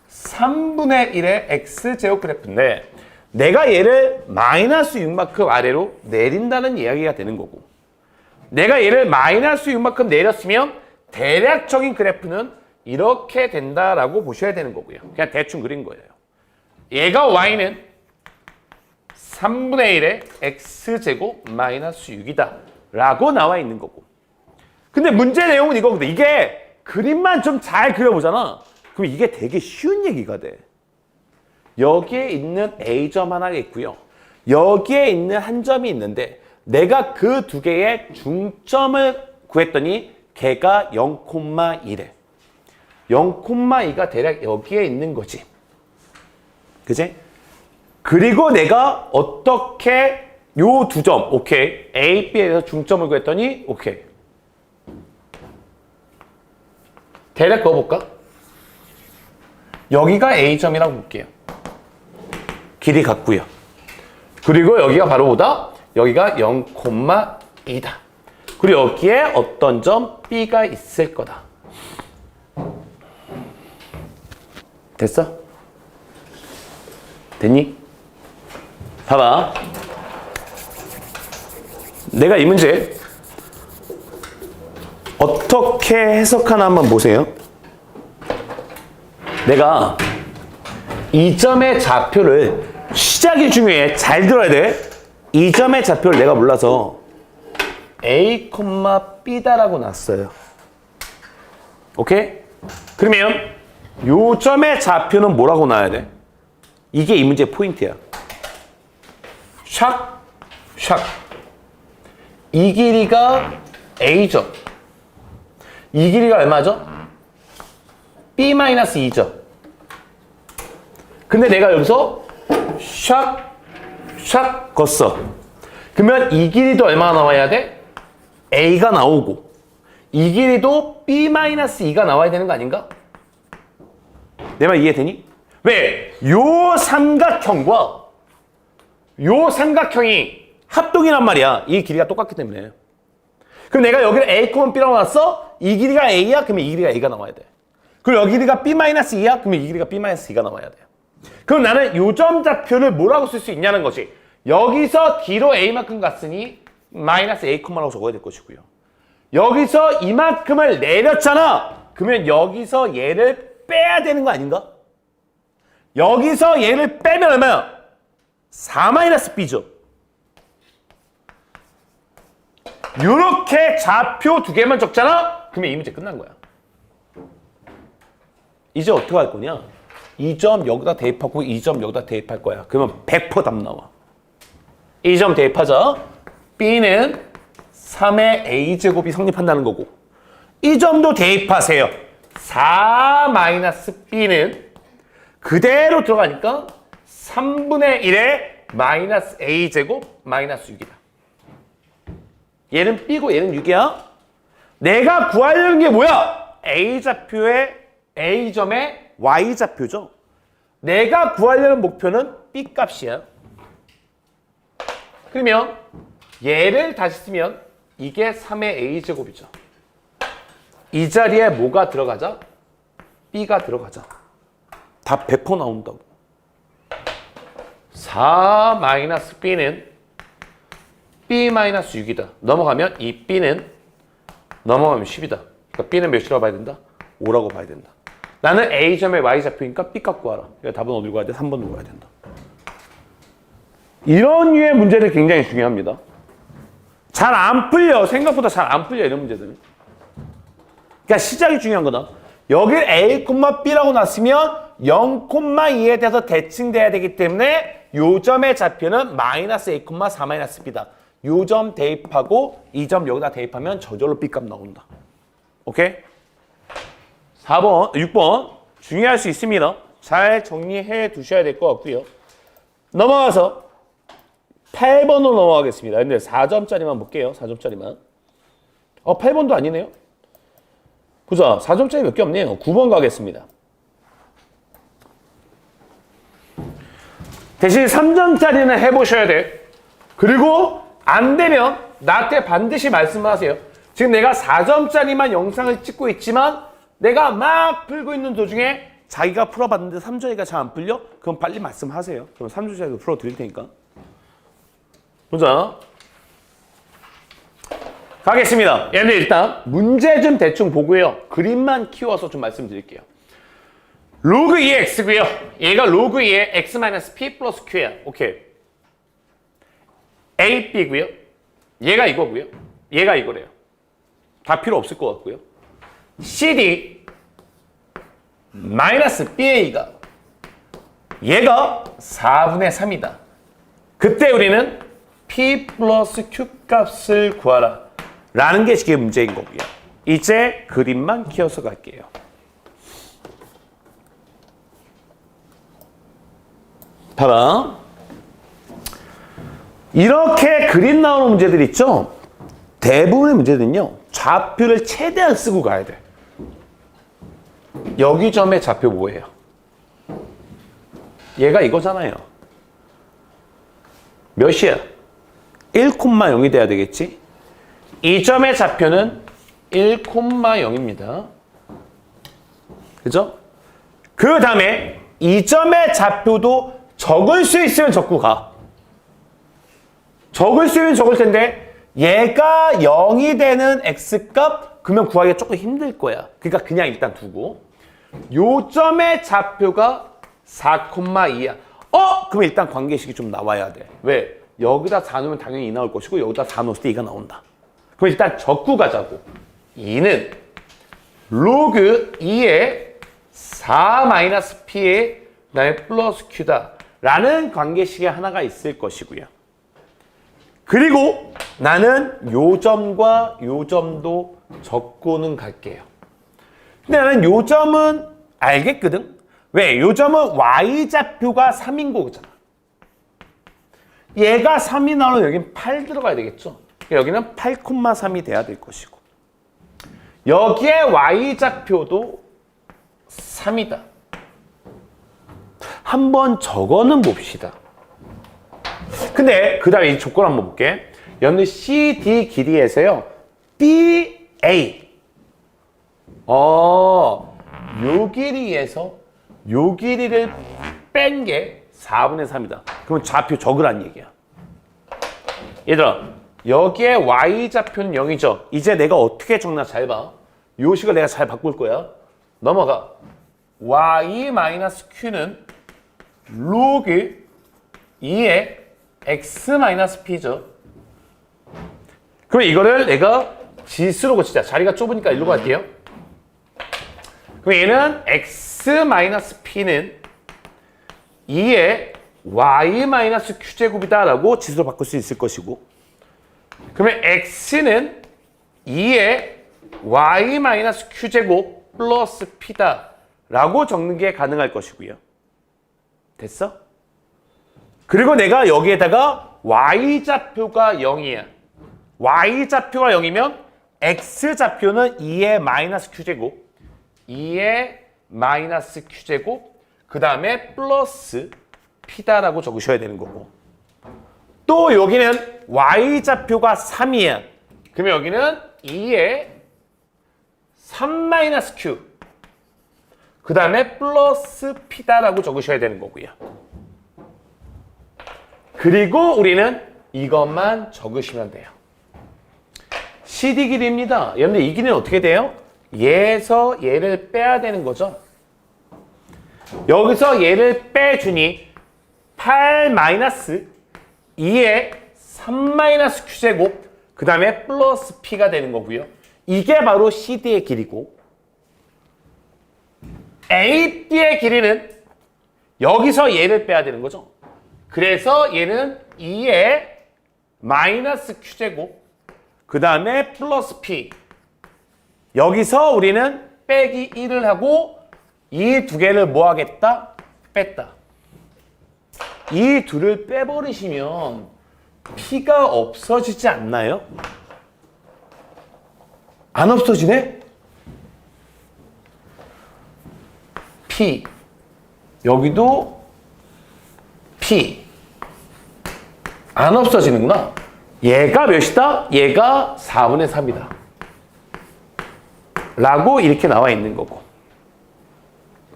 3분의 1의 x제곱 그래프인데 내가 얘를 마이너스 6만큼 아래로 내린다는 이야기가 되는 거고, 내가 얘를 마이너스 6만큼 내렸으면 대략적인 그래프는 이렇게 된다라고 보셔야 되는 거고요. 그냥 대충 그린 거예요. 얘가 y는 3분의 1의 x제곱 마이너스 6이다 라고 나와 있는 거고. 근데 문제 내용은 이거거든. 이게 그림만 좀 잘 그려보잖아. 그럼 이게 되게 쉬운 얘기가 돼. 여기에 있는 A점 하나가 있고요. 여기에 있는 한 점이 있는데 내가 그 두 개의 중점을 구했더니 걔가 0,2래. 0,2가 대략 여기에 있는 거지. 그지? 그리고 내가 어떻게 요 두 점, 오케이. A, B에서 중점을 구했더니 오케이. 대략 그어볼까? 여기가 A점이라고 볼게요. 길이 같고요. 그리고 여기가 바로 뭐다? 여기가 0,2다. 그리고 여기에 어떤 점 B가 있을 거다. 됐어? 됐니? 봐봐. 내가 이 문제 어떻게 해석하나 한번 보세요. 내가 이 점의 좌표를, 시작이 중요해. 잘 들어야 돼. 이 점의 좌표를 내가 몰라서 A, B다라고 놨어요. 오케이? 그러면 요 점의 좌표는 뭐라고 놔야 돼? 이게 이 문제의 포인트야. 샥, 샥. 이 길이가 A점. 이 길이가 얼마죠? B-2점. 근데 내가 여기서 샥, 샥 걷어. 그러면 이 길이도 얼마나 나와야 돼? A가 나오고 이 길이도 B-2가 나와야 되는 거 아닌가? 내 말 이해되니? 왜? 요 삼각형과 요 삼각형이 합동이란 말이야. 이 길이가 똑같기 때문에. 그럼 내가 여기를 A, B라고 놨어? 이 길이가 A야? 그러면 이 길이가 A가 나와야 돼. 그리고 여기 길이가 B-2야? 그러면 이 길이가 B-2가 나와야 돼. 그럼 나는 요 점 좌표를 뭐라고 쓸 수 있냐는 것이, 여기서 D로 A만큼 갔으니 마이너스 A,라고 적어야 될 것이고요. 여기서 이만큼을 내렸잖아. 그러면 여기서 얘를 빼야 되는 거 아닌가? 여기서 얘를 빼면 얼마야? 4-B죠. 이렇게 좌표 두 개만 적잖아? 그러면 이 문제 끝난 거야. 이제 어떻게 할 거냐? 이 점 여기다 대입하고 이 점 여기다 대입할 거야. 그러면 100% 답 나와. 이 점 대입하자. B는 3의 A제곱이 성립한다는 거고, 이 점도 대입하세요. 4-B는 그대로 들어가니까 3분의 1의 마이너스 A제곱 마이너스 6이다. 얘는 B고 얘는 6이야. 내가 구하려는 게 뭐야? A좌표의 A점의 Y좌표죠. 내가 구하려는 목표는 B값이야. 그러면 얘를 다시 쓰면 이게 3의 A제곱이죠. 이 자리에 뭐가 들어가자? B가 들어가자. 다 100% 나온다고. 4-B는 B-6이다. 넘어가면 이 B는 넘어가면 10이다. 그러니까 B는 몇이라고 봐야 된다? 5라고 봐야 된다. 나는 A점의 Y좌표니까 B값 구하라. 그러니까 답은 어디로 가야 돼? 3번으로 가야 된다. 이런 류의 문제들 굉장히 중요합니다. 잘 안 풀려. 생각보다 잘 안 풀려, 이런 문제들은. 그러니까 시작이 중요한 거다. 여길 A, B라고 놨으면 0,2에 대해서 대칭돼야 되기 때문에 요 점의 좌표는 마이너스 A, 4-B다. 요 점 대입하고 이 점 여기다 대입하면 저절로 B값 나온다. 오케이? 4번, 6번 중요할 수 있습니다. 잘 정리해 두셔야 될 것 같고요. 넘어가서 8번으로 넘어가겠습니다. 근데 4점짜리만 볼게요. 4점짜리만. 8번도 아니네요. 보자. 4점짜리 몇 개 없네요. 9번 가겠습니다. 대신 3점짜리는 해보셔야 돼. 그리고 안 되면 나한테 반드시 말씀하세요. 지금 내가 4점짜리만 영상을 찍고 있지만 내가 막 풀고 있는 도중에 자기가 풀어봤는데 3점짜리가 잘 안 풀려? 그럼 빨리 말씀하세요. 그럼 3점짜리도 풀어드릴 테니까. 보자. 가겠습니다. 얘는 일단 문제 좀 대충 보고요. 그림만 키워서 좀 말씀드릴게요. 로그 2의 x고요. 얘가 로그 2의 x-p 플러스 q야. 오케이. a, b고요. 얘가 이거고요. 얘가 이거래요. 다 필요 없을 것 같고요. cd 마이너스 ba가 얘가 4분의 3이다. 그때 우리는 p 플러스 q 값을 구하라 라는 게 지금 문제인 거고요. 이제 그림만 키워서 갈게요. 봐봐. 이렇게 그림 나오는 문제들 있죠? 대부분의 문제들은요. 좌표를 최대한 쓰고 가야 돼. 여기 점의 좌표 뭐예요? 얘가 이거잖아요. 몇이야? 1,0이 돼야 되겠지? 이 점의 좌표는 1,0입니다. 그죠? 그 다음에 이 점의 좌표도 적을 수 있으면 적고 가. 적을 수 있으면 적을 텐데 얘가 0이 되는 x값 그러면 구하기가 조금 힘들 거야. 그러니까 그냥 일단 두고 요 점의 좌표가 4,2야. 그럼 일단 관계식이 좀 나와야 돼. 왜? 여기다 4 넣으면 당연히 2 나올 것이고 여기다 4 넣었을 때 2가 나온다. 그럼 일단 적고 가자고. 2는 로그 2의 4-p의 그다음에 플러스 q다 라는 관계식이 하나가 있을 것이고요. 그리고 나는 요 점과 요 점도 적고는 갈게요. 근데 나는 요 점은 알겠거든? 왜? 요 점은 y좌표가 3인 거잖아. 얘가 3이 나오면 여긴 8 들어가야 되겠죠? 여기는 8,3이 돼야 될 것이고 여기에 y좌표도 3이다. 한번 적어는 봅시다. 근데 그 다음에 이 조건 한번 볼게. 여기 CD 길이에서요. BA 요 길이에서 요 길이를 뺀 게 4분의 3이다. 그러면 좌표 적으란 얘기야. 얘들아 여기에 y좌표는 0이죠. 이제 내가 어떻게 적나 잘 봐. 요 식을 내가 잘 바꿀 거야. 넘어가. y-q는 로그 2의 x-p죠. 그럼 이거를 내가 지수로 고치자. 자리가 좁으니까 일로 갈게요. 그럼 얘는 x-p는 2의 y-q제곱이다 라고 지수로 바꿀 수 있을 것이고 그러면 x는 2의 y-q제곱 플러스 p다 라고 적는 게 가능할 것이고요. 됐어? 그리고 내가 여기에다가 y좌표가 0이야. y좌표가 0이면 x좌표는 2의 마이너스 q제곱 2의 마이너스 Q제곱 그 다음에 플러스 P다라고 적으셔야 되는 거고 또 여기는 Y좌표가 3이야. 그러면 여기는 2의 3-Q 그 다음에 플러스 P다라고 적으셔야 되는 거고요. 그리고 우리는 이것만 적으시면 돼요. CD 길이입니다. 여러분들 이 길이는 어떻게 돼요? 얘에서 얘를 빼야 되는 거죠. 여기서 얘를 빼주니 8-2의 3-Q제곱 그 다음에 플러스 P가 되는 거고요. 이게 바로 CD의 길이고 AB의 길이는 여기서 얘를 빼야 되는 거죠. 그래서 얘는 2의 마이너스 Q제곱 그 다음에 플러스 P 여기서 우리는 빼기 1을 하고 이 두 개를 뭐 하겠다? 뺐다. 이 둘을 빼버리시면 P가 없어지지 않나요? 안 없어지네? P 여기도 P 안 없어지는구나. 얘가 몇이다? 얘가 4분의 3이다. 라고 이렇게 나와 있는 거고.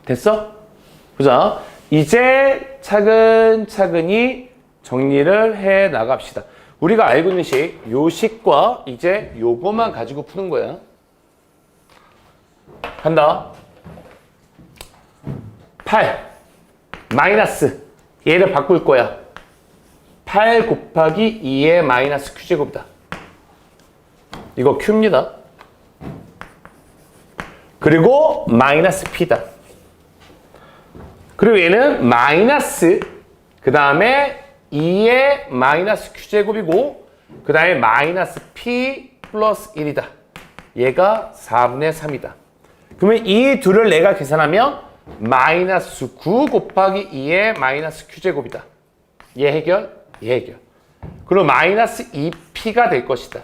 됐어? 보자. 이제 차근차근히 정리를 해 나갑시다. 우리가 알고 있는 식, 요 식과 이제 요거만 가지고 푸는 거야. 한다. 8 마이너스 얘를 바꿀 거야. 8 곱하기 2의 마이너스 Q제곱이다. 이거 Q입니다. 그리고 마이너스 P다. 그리고 얘는 마이너스 그 다음에 2의 마이너스 Q제곱이고 그 다음에 마이너스 P 플러스 1이다. 얘가 4분의 3이다. 그러면 이 둘을 내가 계산하면 마이너스 9 곱하기 2의 마이너스 Q제곱이다. 얘 해결? 얘 해결. 그리고 마이너스 2P가 될 것이다.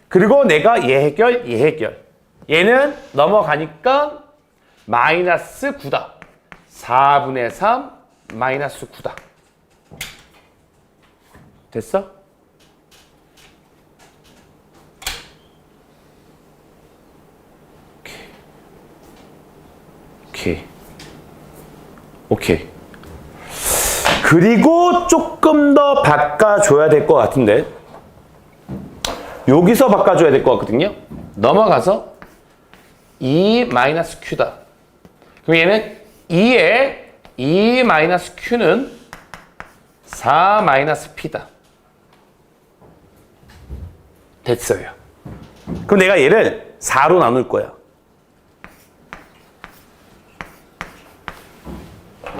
그리고 내가 얘 해결? 얘 해결. 얘는 넘어가니까 마이너스 9다. 4분의 3 마이너스 9다. 됐어? 오케이. 그리고 조금 더 바꿔줘야 될 것 같은데 여기서 바꿔줘야 될 것 같거든요. 넘어가서 2-Q다. 그럼 얘는 2의 2-Q는 4-P다. 됐어요. 그럼 내가 얘를 4로 나눌 거야.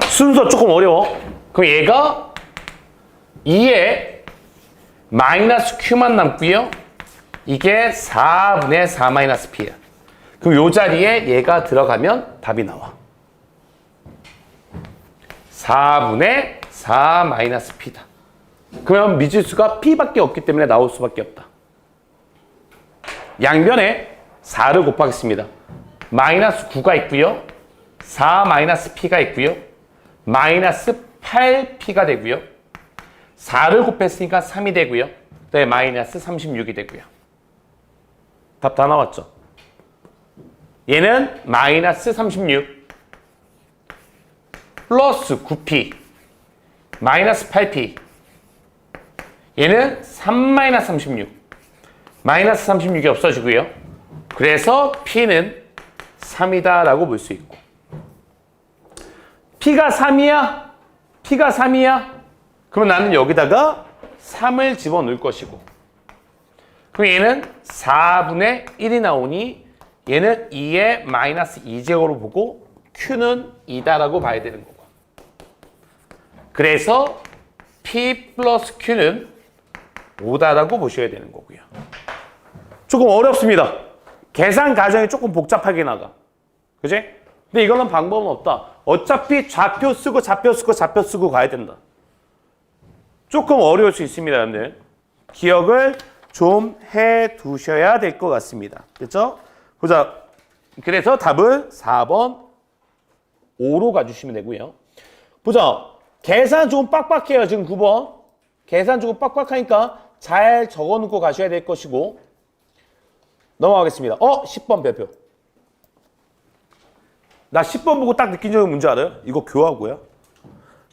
순서 조금 어려워. 그럼 얘가 2의 마이너스 Q만 남고요. 이게 4분의 4 P야. 그럼 요 자리에 얘가 들어가면 답이 나와. 4분의 4 P다. 그러면 미지수가 P밖에 없기 때문에 나올 수밖에 없다. 양변에 4를 곱하겠습니다. 마이너스 9가 있고요. 4 P가 있고요. 마이너스 8P가 되고요. 4를 곱했으니까 3이 되고요. 네, 마이너스 36이 되고요. 답 다 나왔죠? 얘는 마이너스 36 플러스 9P 마이너스 8P 얘는 3-36 마이너스 36이 없어지고요. 그래서 P는 3이다 라고 볼 수 있고 P가 3이야? P가 3이야? 그럼 나는 여기다가 3을 집어넣을 것이고 그럼 얘는 4분의 1이 나오니 얘는 2의 마이너스 2제곱으로 보고 Q는 2다라고 봐야 되는 거고 그래서 P 플러스 Q는 5다라고 보셔야 되는 거고요. 조금 어렵습니다. 계산 과정이 조금 복잡하게 나가. 그지? 근데 이거는 방법은 없다. 어차피 좌표 쓰고 좌표 쓰고 좌표 쓰고 가야 된다. 조금 어려울 수 있습니다, 여러분들. 기억을 좀 해 두셔야 될 것 같습니다. 됐죠? 보자. 그래서 답은 4번 5로 가주시면 되고요. 보자. 계산 조금 빡빡해요. 지금 9번. 계산 조금 빡빡하니까 잘 적어놓고 가셔야 될 것이고 넘어가겠습니다. 10번 별표. 나 10번 보고 딱 느낀 점이 뭔지 알아요? 이거 교화구야.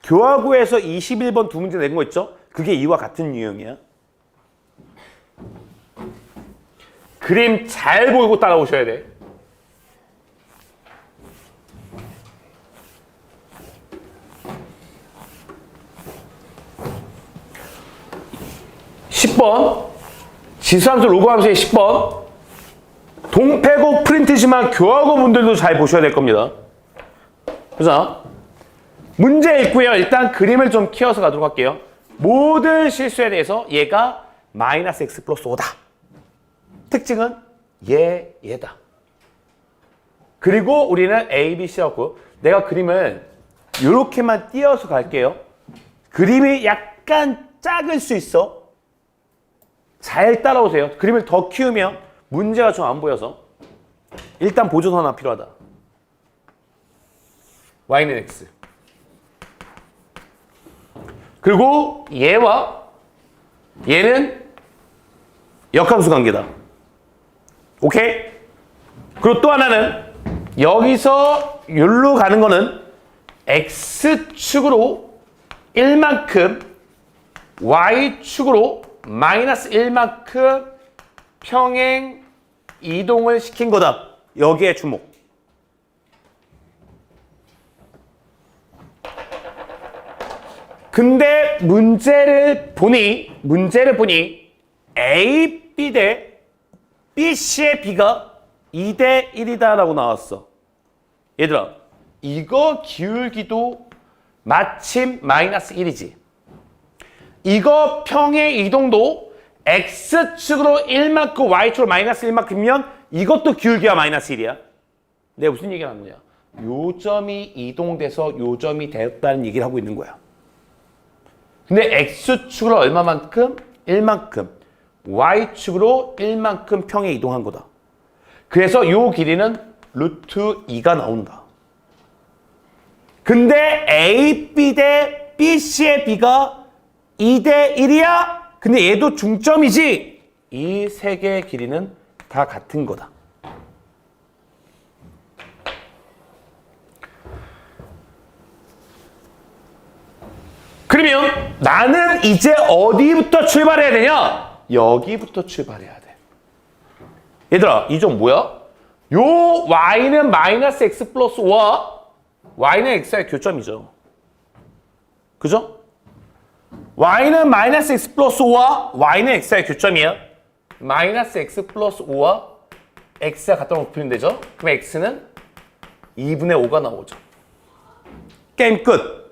교화구에서 21번 두 문제 내는 거 있죠? 그게 이와 같은 유형이야. 그림 잘 보고 따라오셔야 돼. 지수함수 로그함수의 10번 동패고 프린트지만 교하고 분들도 잘 보셔야 될 겁니다. 그래서 문제 읽고요. 일단 그림을 좀 키워서 가도록 할게요. 모든 실수에 대해서 얘가 마이너스 x 플러스 5다. 특징은 얘다. 그리고 우리는 a, b, c라고 내가 그림을 이렇게만 띄어서 갈게요. 그림이 약간 작을 수 있어. 잘 따라오세요. 그림을 더 키우면 문제가 좀 안 보여서 일단 보존 하나 필요하다. y는 x. 그리고 얘와 얘는 역함수 관계다. 오케이? 그리고 또 하나는 여기서 여기로 가는 거는 x축으로 1만큼 y축으로 마이너스 1만큼 평행 이동을 시킨 거다. 여기에 주목. 근데 문제를 보니 A, B 대 B, C의 B가 2대 1이다라고 나왔어. 얘들아, 이거 기울기도 마침 마이너스 1이지. 이거 평행 이동도 X축으로 1만큼 Y축으로 마이너스 1만큼이면 이것도 기울기가 마이너스 1이야. 내가 무슨 얘기를 하는 거냐. 요 점이 이동돼서 요 점이 되었다는 얘기를 하고 있는 거야. 근데 X축으로 얼마만큼? 1만큼. Y축으로 1만큼 평행 이동한 거다. 그래서 요 길이는 루트 2가 나온다. 근데 A, B 대 B, C의 B가 2대 1이야? 근데 얘도 중점이지? 이 세 개의 길이는 다 같은 거다. 그러면 나는 이제 어디부터 출발해야 되냐? 여기부터 출발해야 돼. 얘들아, 이 점 뭐야? 요 y는 마이너스 x 플러스 5와 y는 x의 교점이죠. 그죠? y는 마이너스 x 플러스 5와 y는 x의 교점이야. 마이너스 x 플러스 5와 x가 같다고 높이면 되죠? 그럼 x는 2분의 5가 나오죠. 게임 끝.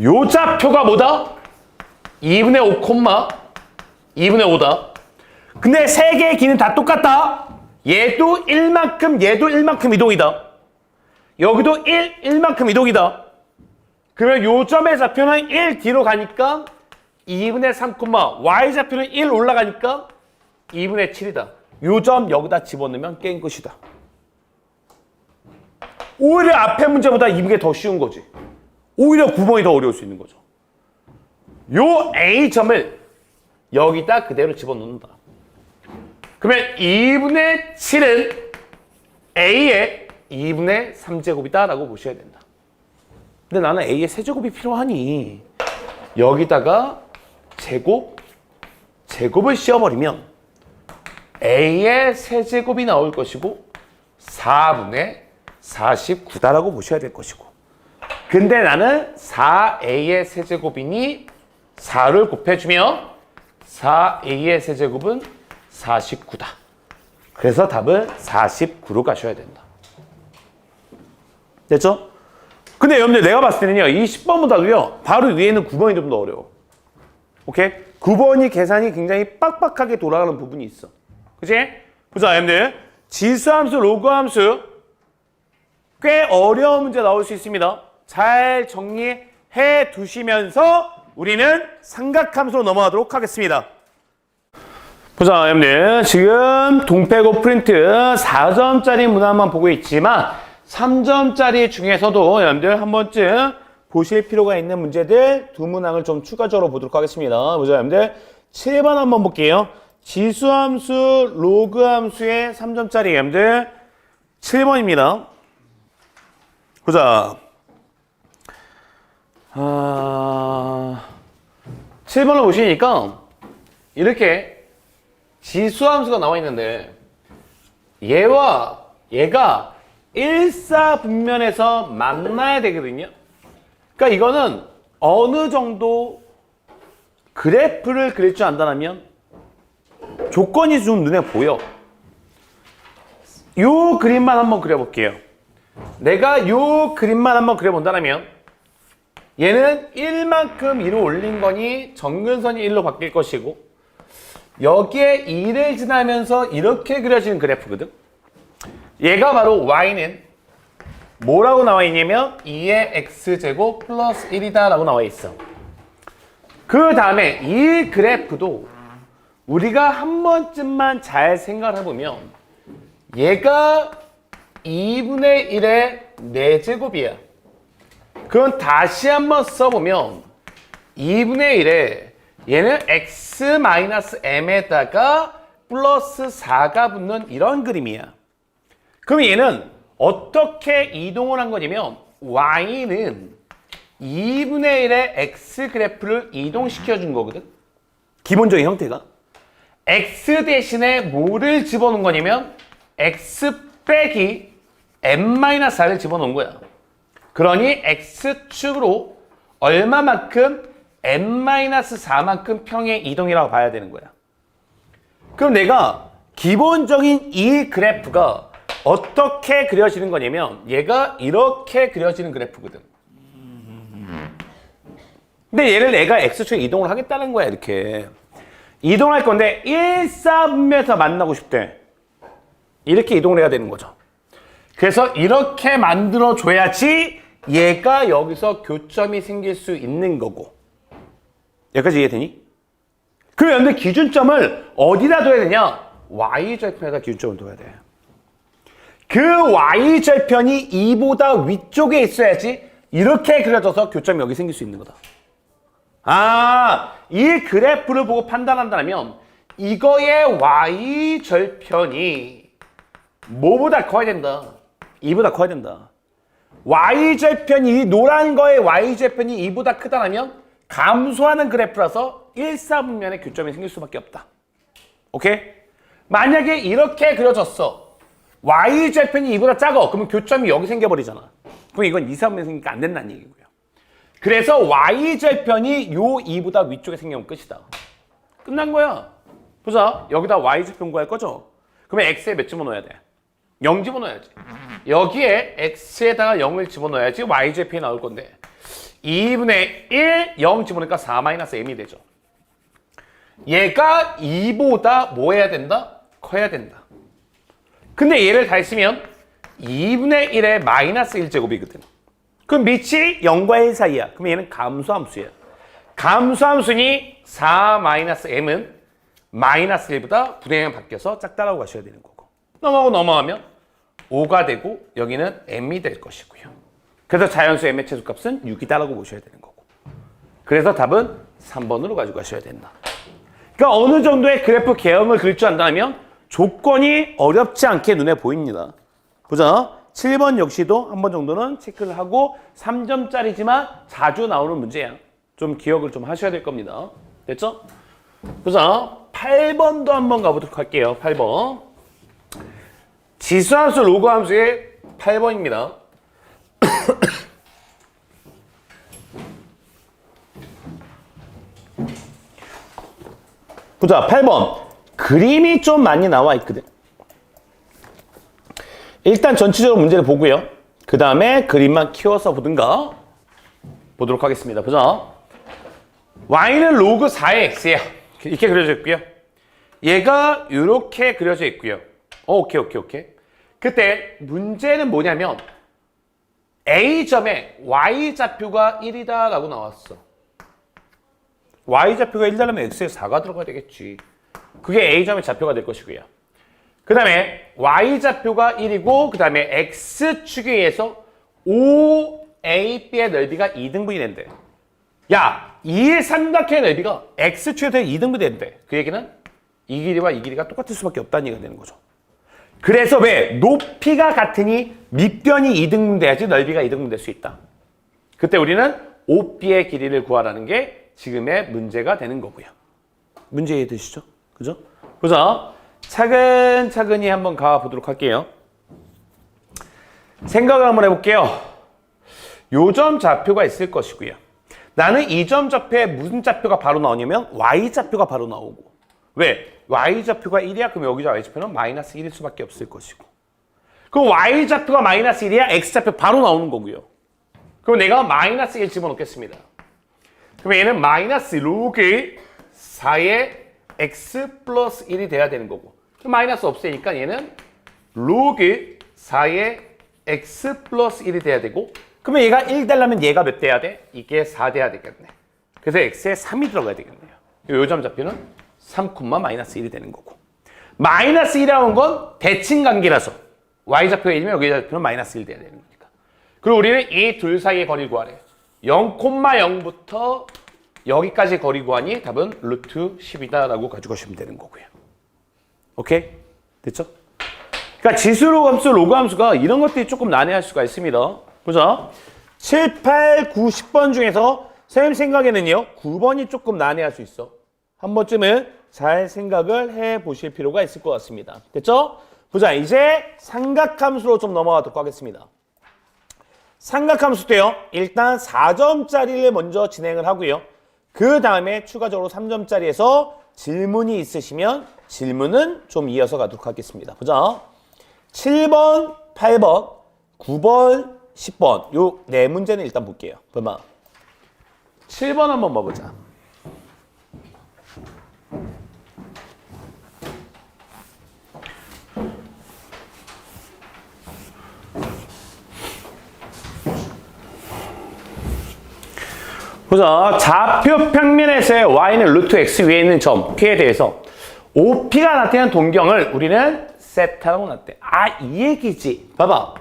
요 좌표가 뭐다? 2분의 5, 2분의 5다. 근데 세 개의 길이는 다 똑같다. 얘도 1만큼, 얘도 1만큼 이동이다. 여기도 1만큼 이동이다. 그러면 요 점의 좌표는 1 뒤로 가니까 2분의 3, y 좌표는 1 올라가니까 2분의 7이다. 요 점 여기다 집어넣으면 게임 끝이다. 오히려 앞에 문제보다 이게 더 쉬운 거지. 오히려 9번이 더 어려울 수 있는 거죠. 요 A점을 여기다 그대로 집어넣는다. 그러면 2분의 7은 A의 2분의 3제곱이다 라고 보셔야 된다. 근데 나는 A의 세제곱이 필요하니 여기다가 제곱을 씌워버리면 A의 세제곱이 나올 것이고 4분의 49다라고 보셔야 될 것이고, 근데 나는 4A의 세제곱이니 4를 곱해주면 4A의 세제곱은 49다. 그래서 답은 49로 가셔야 된다. 됐죠? 근데 여러분들 내가 봤을 때는요, 이 10번보다도요, 바로 위에는 9번이 좀 더 어려워. 오케이? 9번이 계산이 굉장히 빡빡하게 돌아가는 부분이 있어. 그치? 보자, 여러분들. 지수함수, 로그함수 꽤 어려운 문제 나올 수 있습니다. 잘 정리해 두시면서 우리는 삼각함수로 넘어가도록 하겠습니다. 보자, 여러분들. 지금 동패고 프린트 4점짜리 문항만 보고 있지만 3점짜리 중에서도 여러분들 한 번쯤 보실 필요가 있는 문제들 두 문항을 좀 추가적으로 보도록 하겠습니다. 보자, 여러분들. 7번 한번 볼게요. 지수함수, 로그함수의 3점짜리 여러분들 7번입니다. 보자. 7번을 보시니까 이렇게 지수함수가 나와 있는데 얘와 얘가 일사분면에서 만나야 되거든요. 그러니까 이거는 어느 정도 그래프를 그릴 줄 안다면 조건이 좀 눈에 보여. 요 그림만 한번 그려볼게요. 내가 요 그림만 한번 그려본다면 얘는 1만큼 위로 올린 거니 정근선이 1로 바뀔 것이고 여기에 2를 지나면서 이렇게 그려지는 그래프거든. 얘가 바로 y는 뭐라고 나와 있냐면 2의 x제곱 플러스 1이다 라고 나와 있어. 그 다음에 이 그래프도 우리가 한 번쯤만 잘 생각을 해보면 얘가 2분의 1의 4제곱이야. 그럼 다시 한번 써보면 2분의 1에 얘는 x-m에다가 플러스 4가 붙는 이런 그림이야. 그럼 얘는 어떻게 이동을 한 거냐면 y는 2분의 1의 x 그래프를 이동시켜 준 거거든. 기본적인 형태가. x 대신에 뭐를 집어넣은 거냐면 x 빼기 m-4를 집어넣은 거야. 그러니 x축으로 얼마만큼 m-4만큼 평의 이동이라고 봐야 되는 거야. 그럼 내가 기본적인 이 그래프가 어떻게 그려지는 거냐면 얘가 이렇게 그려지는 그래프거든. 근데 얘를 내가 x축에 이동을 하겠다는 거야. 이렇게 이동할 건데 일사분면에서 만나고 싶대. 이렇게 이동을 해야 되는 거죠. 그래서 이렇게 만들어 줘야지 얘가 여기서 교점이 생길 수 있는 거고. 여기까지 이해되니? 그런데 기준점을 어디다 둬야 되냐? y절편에다 기준점을 둬야 돼. 그 y절편이 2보다 위쪽에 있어야지 이렇게 그려져서 교점이 여기 생길 수 있는 거다. 이 그래프를 보고 판단한다면 이거의 y절편이 뭐보다 커야 된다? 2보다 커야 된다. y절편이 노란 거의 y절편이 2보다 크다면 감소하는 그래프라서 일사분면에 교점이 생길 수밖에 없다. 오케이? 만약에 이렇게 그려졌어. y절편이 2보다 작아. 그러면 교점이 여기 생겨버리잖아. 그럼 이건 이사분면에 생기니까 안 된다는 얘기고요. 그래서 y절편이 요 2보다 위쪽에 생기면 끝이다. 끝난 거야. 보자. 여기다 y절편 구할 거죠? 그러면 x에 몇 집어넣어야 돼? 0 집어넣어야지. 여기에 x에다가 0을 집어넣어야지 y절편이 나올 건데 2분의 1, 0 집어넣으니까 4-m이 되죠. 얘가 2보다 뭐 해야 된다? 커야 된다. 근데 얘를 다 했으면 2분의 1의 마이너스 1제곱이거든. 그럼 밑이 0과 1 사이야. 그럼 얘는 감소함수야. 감소함수니 4-m은 마이너스 1보다 분해량 바뀌어서 작다라고 가셔야 되는 거고. 넘어가면 5가 되고 여기는 m이 될 것이고요. 그래서 자연수 m의 최소값은 6이다라고 보셔야 되는 거고. 그래서 답은 3번으로 가지고 가셔야 된다. 그러니까 어느 정도의 그래프 개형을 그릴 줄 안다면 조건이 어렵지 않게 눈에 보입니다. 보자. 7번 역시도 한 번 정도는 체크를 하고 3점짜리지만 자주 나오는 문제야. 좀 기억을 좀 하셔야 될 겁니다. 됐죠? 보자. 8번도 한번 가보도록 할게요. 8번. 지수함수, 로그함수의 8번입니다. 보자. 8번. 그림이 좀 많이 나와 있거든. 일단 전체적으로 문제를 보고요. 그 다음에 그림만 키워서 보든가 보도록 하겠습니다. 보자. y는 로그 4의 x야. 이렇게 그려져 있고요. 얘가 이렇게 그려져 있고요. 오케이. 그때 문제는 뭐냐면 A점에 y좌표가 1이다 라고 나왔어. y좌표가 1이라면 x에 4가 들어가야 되겠지. 그게 A점의 좌표가 될 것이고요. 그 다음에 Y좌표가 1이고 그 다음에 X축에 의해서 OAB의 넓이가 2등분이 된대. 야, 이 삼각형의 넓이가 X축에서 2등분이 된대. 그 얘기는 이 길이와 이 길이가 똑같을 수밖에 없다는 얘기가 되는 거죠. 그래서 왜? 높이가 같으니 밑변이 2등분 돼야지 넓이가 2등분 될 수 있다. 그때 우리는 OB의 길이를 구하라는 게 지금의 문제가 되는 거고요. 문제 이해되시죠? 그죠? 보자. 차근차근히 한번 가보도록 할게요. 생각을 한번 해볼게요. 요점 좌표가 있을 것이고요. 나는 이 점 좌표에 무슨 좌표가 바로 나오냐면 Y좌표가 바로 나오고. 왜? Y좌표가 1이야? 그럼 여기서 Y좌표는 마이너스 1일 수밖에 없을 것이고. 그럼 Y좌표가 마이너스 1이야? X좌표 바로 나오는 거고요. 그럼 내가 마이너스 1 집어넣겠습니다. 그럼 얘는 마이너스 로그 4의 X 플러스 1이 돼야 되는 거고. 마이너스 없으니까 얘는 로그 4의 X 플러스 1이 돼야 되고. 그러면 얘가 1 되려면 얘가 몇 돼야 돼? 이게 4 돼야 되겠네. 그래서 X에 3이 들어가야 되겠네요. 요점 좌표는 3, 마이너스 1이 되는 거고. 마이너스 1이라는 건 대칭관계라서 Y좌표가 1이면 여기 좌표는 마이너스 1 돼야 되는 거니까. 그리고 우리는 이 둘 사이의 거리를 구하래. 0,0부터 여기까지 거리 구하니 답은 루트 10이다라고 가져가시면 되는 거고요. 오케이? 됐죠? 그러니까 지수로 함수, 로그 함수가 이런 것들이 조금 난해할 수가 있습니다. 보자. 7, 8, 9, 10번 중에서 선생님 생각에는요. 9번이 조금 난해할 수 있어. 한 번쯤은 잘 생각을 해보실 필요가 있을 것 같습니다. 됐죠? 보자. 이제 삼각함수로 좀 넘어가도록 하겠습니다. 삼각함수 때요. 일단 4점짜리를 먼저 진행을 하고요. 그 다음에 추가적으로 3점짜리에서 질문이 있으시면 질문은 좀 이어서 가도록 하겠습니다. 보자. 7번, 8번, 9번, 10번 요 네 문제는 일단 볼게요. 봐봐. 7번 한번 봐보자. 보자. 좌표 평면에서의 y는 루트 x 위에 있는 점 p에 대해서 OP가 나타내는 동경을 우리는 세타라고 놨대. 아, 이 얘기지. 봐봐.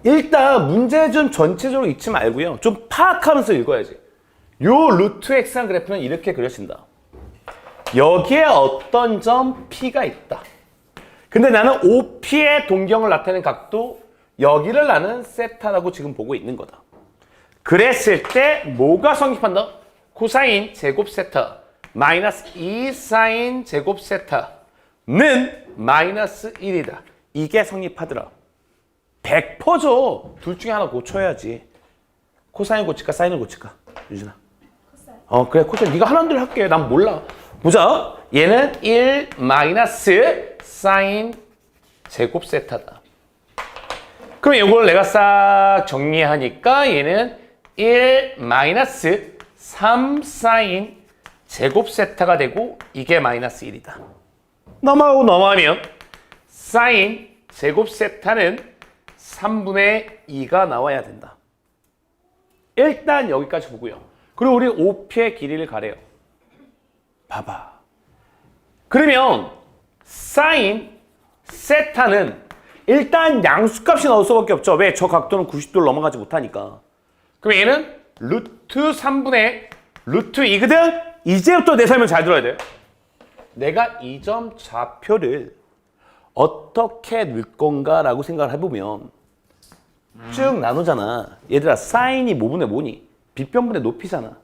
일단 문제 좀 전체적으로 읽지 말고요. 좀 파악하면서 읽어야지. 요 루트 x라는 그래프는 이렇게 그려진다. 여기에 어떤 점 P가 있다. 근데 나는 OP의 동경을 나타내는 각도 여기를 나는 세타라고 지금 보고 있는 거다. 그랬을 때 뭐가 성립한다? 코사인 제곱 세타 마이너스 2 사인 제곱 세타는 마이너스 1이다. 이게 성립하더라. 100%죠. 둘 중에 하나 고쳐야지. 코사인 고칠까 사인을 고칠까? 유진아. 코사인. 그래 코사인. 네가 하나는 대로 할게. 난 몰라. 보자. 얘는 1 마이너스 사인 제곱 세타다. 그럼 이걸 내가 싹 정리하니까 얘는 1 마이너스 3 사인 제곱 세타가 되고 이게 마이너스 1이다. 넘어가면 사인 제곱 세타는 3분의 2가 나와야 된다. 일단 여기까지 보고요. 그리고 우리 OP의 길이를 가래요. 봐봐. 그러면 사인 세타는 일단 양수값이 나올 수밖에 없죠. 왜? 저 각도는 90도를 넘어가지 못하니까. 그럼 얘는 루트 3분의 루트 2거든? 이제부터 내 설명 잘 들어야 돼요. 내가 이 점 좌표를 어떻게 넣을 건가라고 생각을 해보면 쭉 나누잖아. 얘들아 사인이 뭐분의 뭐니? 빗변분의 높이잖아.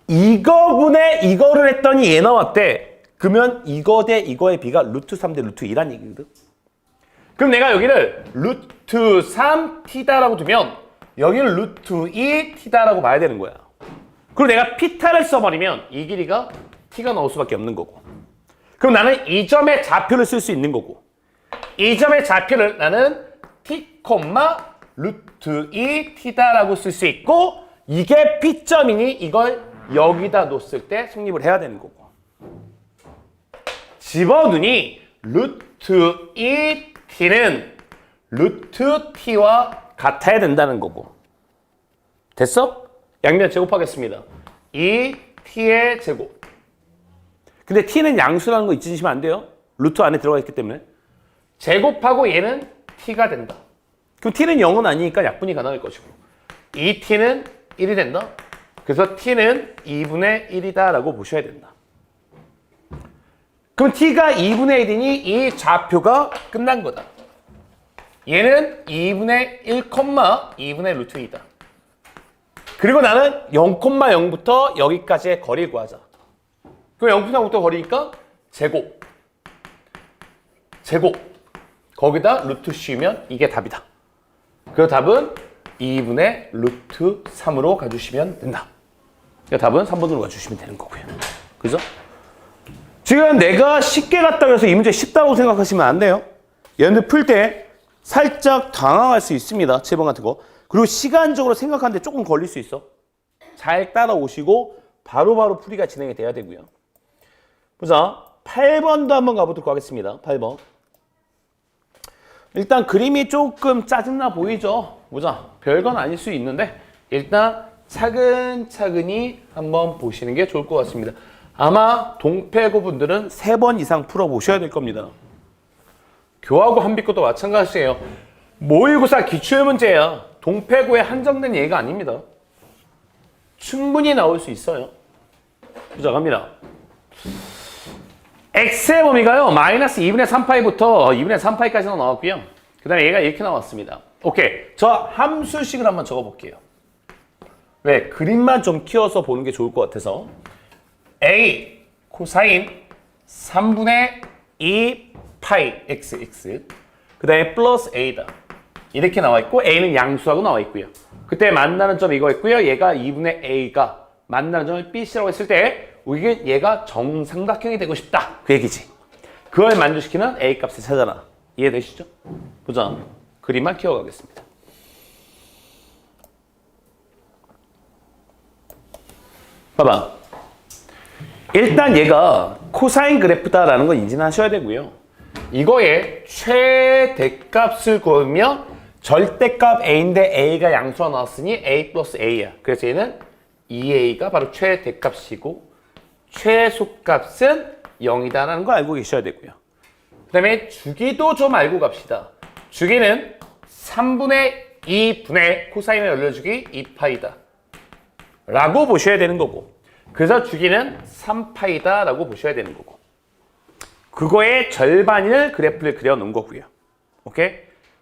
이거분의 이거를 했더니 얘 나왔대. 그러면 이거 대 이거의 비가 루트 3 대 루트 2란 얘기거든. 그럼 내가 여기를 루트 3 t다라고 두면 여기를 루트 2 t다라고 봐야 되는 거야. 그리고 내가 피타를 써버리면 이 길이가 t가 나올 수밖에 없는 거고. 그럼 나는 이 점의 좌표를 쓸 수 있는 거고. 이 점의 좌표를 나는 t, 루트 2 t다라고 쓸 수 있고 이게 P점이니 이걸 여기다 놓았을 때 성립을 해야 되는 거고. 집어넣으니 루트 2 t는 루트 t와 같아야 된다는 거고. 됐어? 양면 제곱하겠습니다. 2t의 제곱. 근데 t는 양수라는 거 잊으시면 안 돼요. 루트 안에 들어가 있기 때문에. 제곱하고 얘는 t가 된다. 그럼 t는 0은 아니니까 약분이 가능할 것이고. 이 t는 1이 된다. 그래서 t는 2분의 1이다 라고 보셔야 된다. 그럼 t가 2분의 1이니 이 좌표가 끝난 거다. 얘는 2분의 1, 2분의 루트 2다. 그리고 나는 0,0부터 여기까지의 거리를 구하자. 그럼 0,0부터 거리니까 제곱. 거기다 루트 씌우면 이게 답이다. 그 답은 2분의 루트 3으로 가주시면 된다. 이 답은 3번으로 가주시면 되는 거고요. 그죠? 지금 내가 쉽게 갔다고 해서 이 문제 쉽다고 생각하시면 안 돼요. 얘네들 풀 때 살짝 당황할 수 있습니다. 7번 같은 거. 그리고 시간적으로 생각하는데 조금 걸릴 수 있어. 잘 따라오시고 바로바로 풀이가 진행이 돼야 되고요. 보자. 8번도 한번 가보도록 하겠습니다. 8번. 일단 그림이 조금 짜증나 보이죠? 보자. 별건 아닐 수 있는데 일단 차근차근히 한번 보시는 게 좋을 것 같습니다. 아마 동패고 분들은 3번 이상 풀어보셔야 될 겁니다. 교하고 한빛고도 마찬가지예요. 모의고사 기출문제야. 동패고에 한정된 예가 아닙니다. 충분히 나올 수 있어요. 보자 갑니다. x의 범위가요. 마이너스 2분의 3파이부터 2분의 3파이까지 나왔고요. 그 다음에 얘가 이렇게 나왔습니다. 오케이. 저 함수식을 한번 적어볼게요. 왜? 그림만 좀 키워서 보는 게 좋을 것 같아서. a 코사인 3분의 2 파이 x 그 다음에 플러스 a다. 이렇게 나와 있고 a는 양수하고 나와 있고요. 그때 만나는 점 이거 있고요. 얘가 2분의 a가 만나는 점을 bc라고 했을 때 얘가 정삼각형이 되고 싶다. 그 얘기지. 그걸 만족시키는 a 값을 찾아라. 이해되시죠? 보자. 그림만 키워가겠습니다. 봐봐. 일단 얘가 코사인 그래프다라는 걸 인지하셔야 되고요. 이거의 최대값을 구하면 절대값 a인데 a가 양수가 나왔으니 a 플러스 a야. 그래서 얘는 2a가 바로 최대값이고 최소값은 0이다라는 걸 알고 계셔야 되고요. 그 다음에 주기도 좀 알고 갑시다. 주기는 3분의 2분의 코사인을 열려주기 2파이다 라고 보셔야 되는 거고, 그래서 주기는 3파이다 라고 보셔야 되는 거고, 그거의 절반을 그래프를 그려놓은 거고요. 오케이?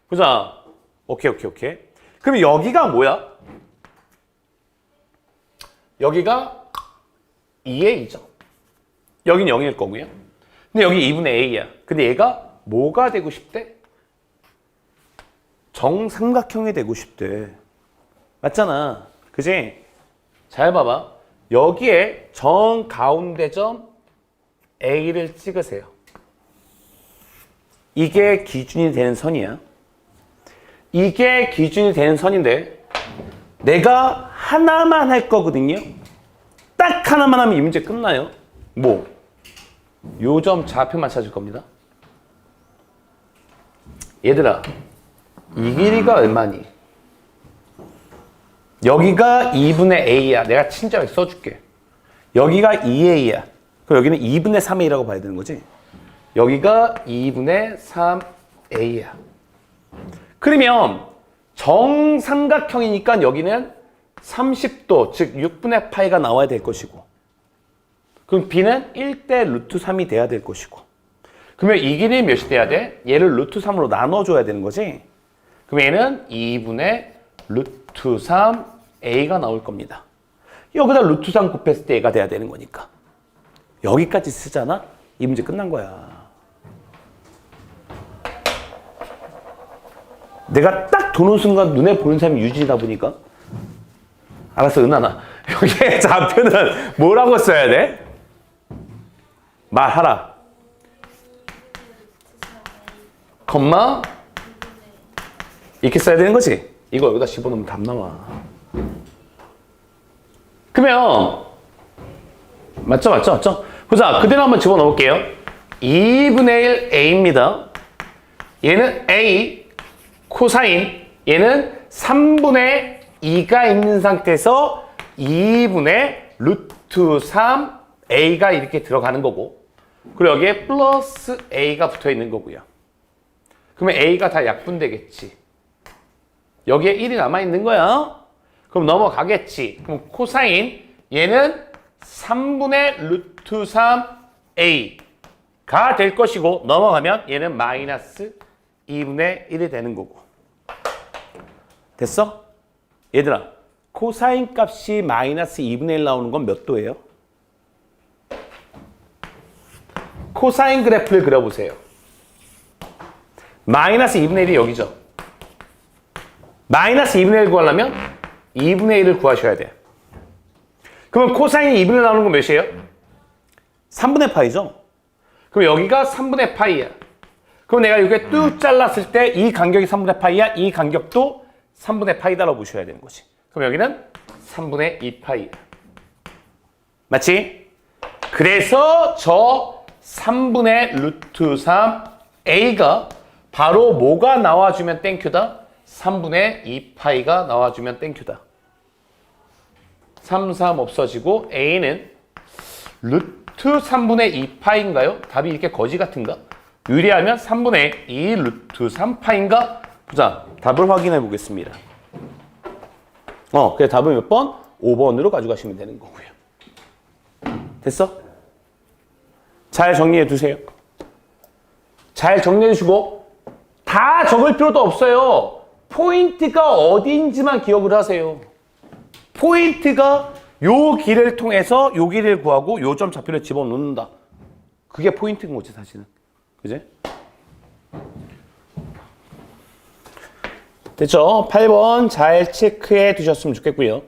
보자. 오케이. 그럼 여기가 뭐야? 여기가 2의 2죠. 여긴 0일 거고요. 근데 여기 2분의 a야. 근데 얘가 뭐가 되고 싶대? 정삼각형이 되고 싶대. 맞잖아. 그지? 잘 봐봐. 여기에 정 가운데 점 a를 찍으세요. 이게 기준이 되는 선이야. 이게 기준이 되는 선인데 내가 하나만 할 거거든요. 딱 하나만 하면 이 문제 끝나요. 뭐? 요 점 좌표만 찾을 겁니다. 얘들아, 이 길이가 얼마니? 여기가 2분의 a야. 내가 친절하게 써줄게. 여기가 2a야. 그럼 여기는 2분의 3a라고 봐야 되는 거지? 여기가 2분의 3a야. 그러면 정삼각형이니까 여기는 30도, 즉 6분의 파이가 나와야 될 것이고, 그럼 b는 1대 루트 3이 돼야 될 것이고, 그러면 이 길이 몇이 돼야 돼? 얘를 루트 3으로 나눠줘야 되는 거지? 그럼 얘는 2분의 루트 3a가 나올 겁니다. 여기다 루트 3 곱했을 때 얘가 돼야 되는 거니까. 여기까지 쓰잖아? 이 문제 끝난 거야. 내가 딱 도는 순간 눈에 보는 사람이 유진이다 보니까. 알았어, 은하나. 여기에 좌표는 뭐라고 써야 돼? 말하라. 컴마 이렇게 써야 되는 거지? 이거 여기다 집어넣으면 답 나와. 그러면 맞죠? 보자, 그대로 한번 집어넣을게요. 2분의 1 a입니다. 얘는 a 코사인, 얘는 3분의 2가 있는 상태에서 2분의 루트 3 a가 이렇게 들어가는 거고, 그리고 여기에 플러스 a가 붙어 있는 거고요. 그러면 a가 다 약분되겠지. 여기에 1이 남아있는 거야. 그럼 넘어가겠지. 그럼 코사인 얘는 3분의 루트 3a가 될 것이고 넘어가면 얘는 마이너스 2분의 1이 되는 거고. 됐어? 얘들아, 코사인 값이 마이너스 2분의 1 나오는 건 몇 도예요? 코사인 그래프를 그려보세요. 마이너스 2분의 1이 여기죠. 마이너스 2분의 1 구하려면 2분의 1을 구하셔야 돼요. 그러면 코사인이 2분의 1 나오는 건 몇이에요? 3분의 파이죠? 그럼 여기가 3분의 파이야. 그럼 내가 이렇게 뚝 잘랐을 때 이 간격이 3분의 파이야. 이 간격도 3분의 파이다라고 보셔야 되는 거지. 그럼 여기는 3분의 2파이야. 맞지? 그래서 저 3분의 루트 3a가 바로 뭐가 나와주면 땡큐다? 3분의 2파이가 나와주면 땡큐다. 3, 3 없어지고 a는 루트 3분의 2파인가요? 답이 이렇게 거지 같은가? 유리하면 3분의 2 루트 3파인가? 보자, 답을 확인해 보겠습니다. 그래서 답은 몇 번? 5번으로 가져가시면 되는 거고요. 됐어? 잘 정리해 두세요. 잘 정리해 주시고 다 적을 필요도 없어요. 포인트가 어디인지만 기억을 하세요. 포인트가 요 길을 통해서 요 길을 구하고 요 점 좌표를 집어넣는다. 그게 포인트인 거지 사실은. 그지? 됐죠? 8번 잘 체크해 두셨으면 좋겠고요.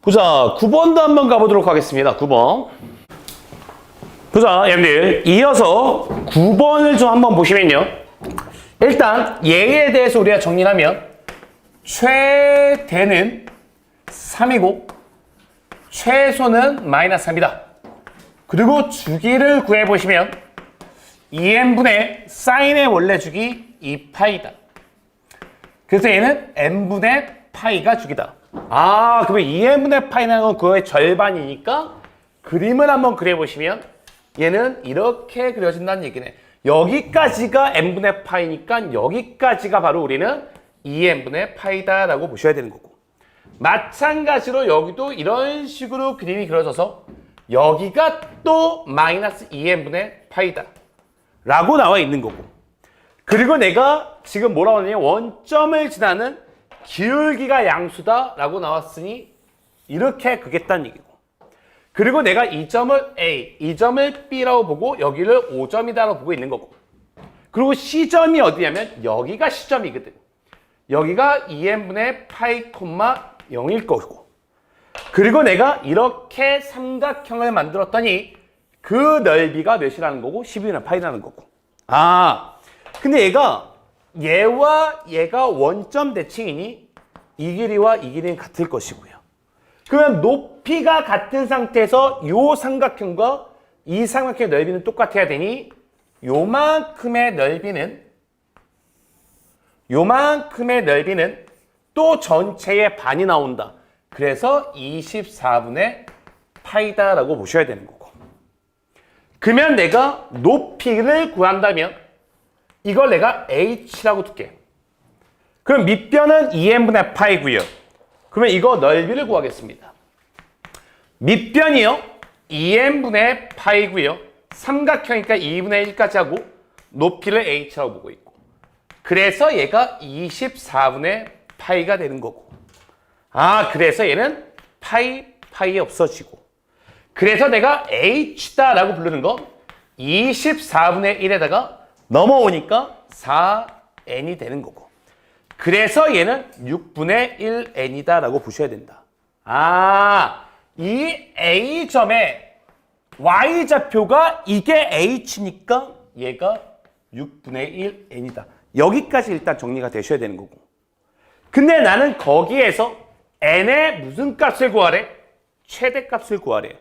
보자, 9번도 한번 가보도록 하겠습니다. 9번. 보자, 여러분들 이어서 9번을 좀 한번 보시면요. 일단 얘에 대해서 우리가 정리하면 최대는 3이고 최소는 마이너스 3이다. 그리고 주기를 구해보시면 2n분의 사인의 원래 주기 2파이다. 그래서 얘는 n분의 파이가 주기다. 그러면 2n분의 파이라는 건 그거의 절반이니까 그림을 한번 그려보시면 얘는 이렇게 그려진다는 얘기네. 여기까지가 n분의 파이니까 여기까지가 바로 우리는 2n분의 파이다라고 보셔야 되는 거고. 마찬가지로 여기도 이런 식으로 그림이 그려져서 여기가 또 마이너스 2n분의 파이다 라고 나와 있는 거고. 그리고 내가 지금 뭐라고 하냐면 원점을 지나는 기울기가 양수다 라고 나왔으니 이렇게 그겠다는 얘기고. 그리고 내가 이 점을 A, 이 점을 B라고 보고 여기를 O점이다라고 보고 있는 거고. 그리고 C점이 어디냐면 여기가 C점이거든. 여기가 2n분의 파이, 0일 거고. 그리고 내가 이렇게 삼각형을 만들었더니 그 넓이가 몇이라는 거고 12분의 파이라는 거고. 근데 얘와 얘가 원점 대칭이니 이 길이와 이 길이는 같을 것이고요. 그러면 높이가 같은 상태에서 이 삼각형과 이 삼각형의 넓이는 똑같아야 되니 요만큼의 넓이는 또 전체의 반이 나온다. 그래서 24분의 파이다라고 보셔야 되는 거고. 그러면 내가 높이를 구한다면 이걸 내가 h라고 둘게. 그럼 밑변은 2n분의 파이고요. 그러면 이거 넓이를 구하겠습니다. 밑변이요 2n분의 파이고요. 삼각형이니까 2분의 1까지 하고 높이를 h라고 보고 있고. 그래서 얘가 24분의 파이가 되는 거고. 그래서 얘는 파이 없어지고. 그래서 내가 h다라고 부르는 거 24분의 1에다가 넘어오니까 4n이 되는 거고. 그래서 얘는 6분의 1n이다라고 보셔야 된다. 이 A점의 Y좌표가 이게 H니까 얘가 6분의 1n이다. 여기까지 일단 정리가 되셔야 되는 거고. 근데 나는 거기에서 n의 무슨 값을 구하래? 최대값을 구하래.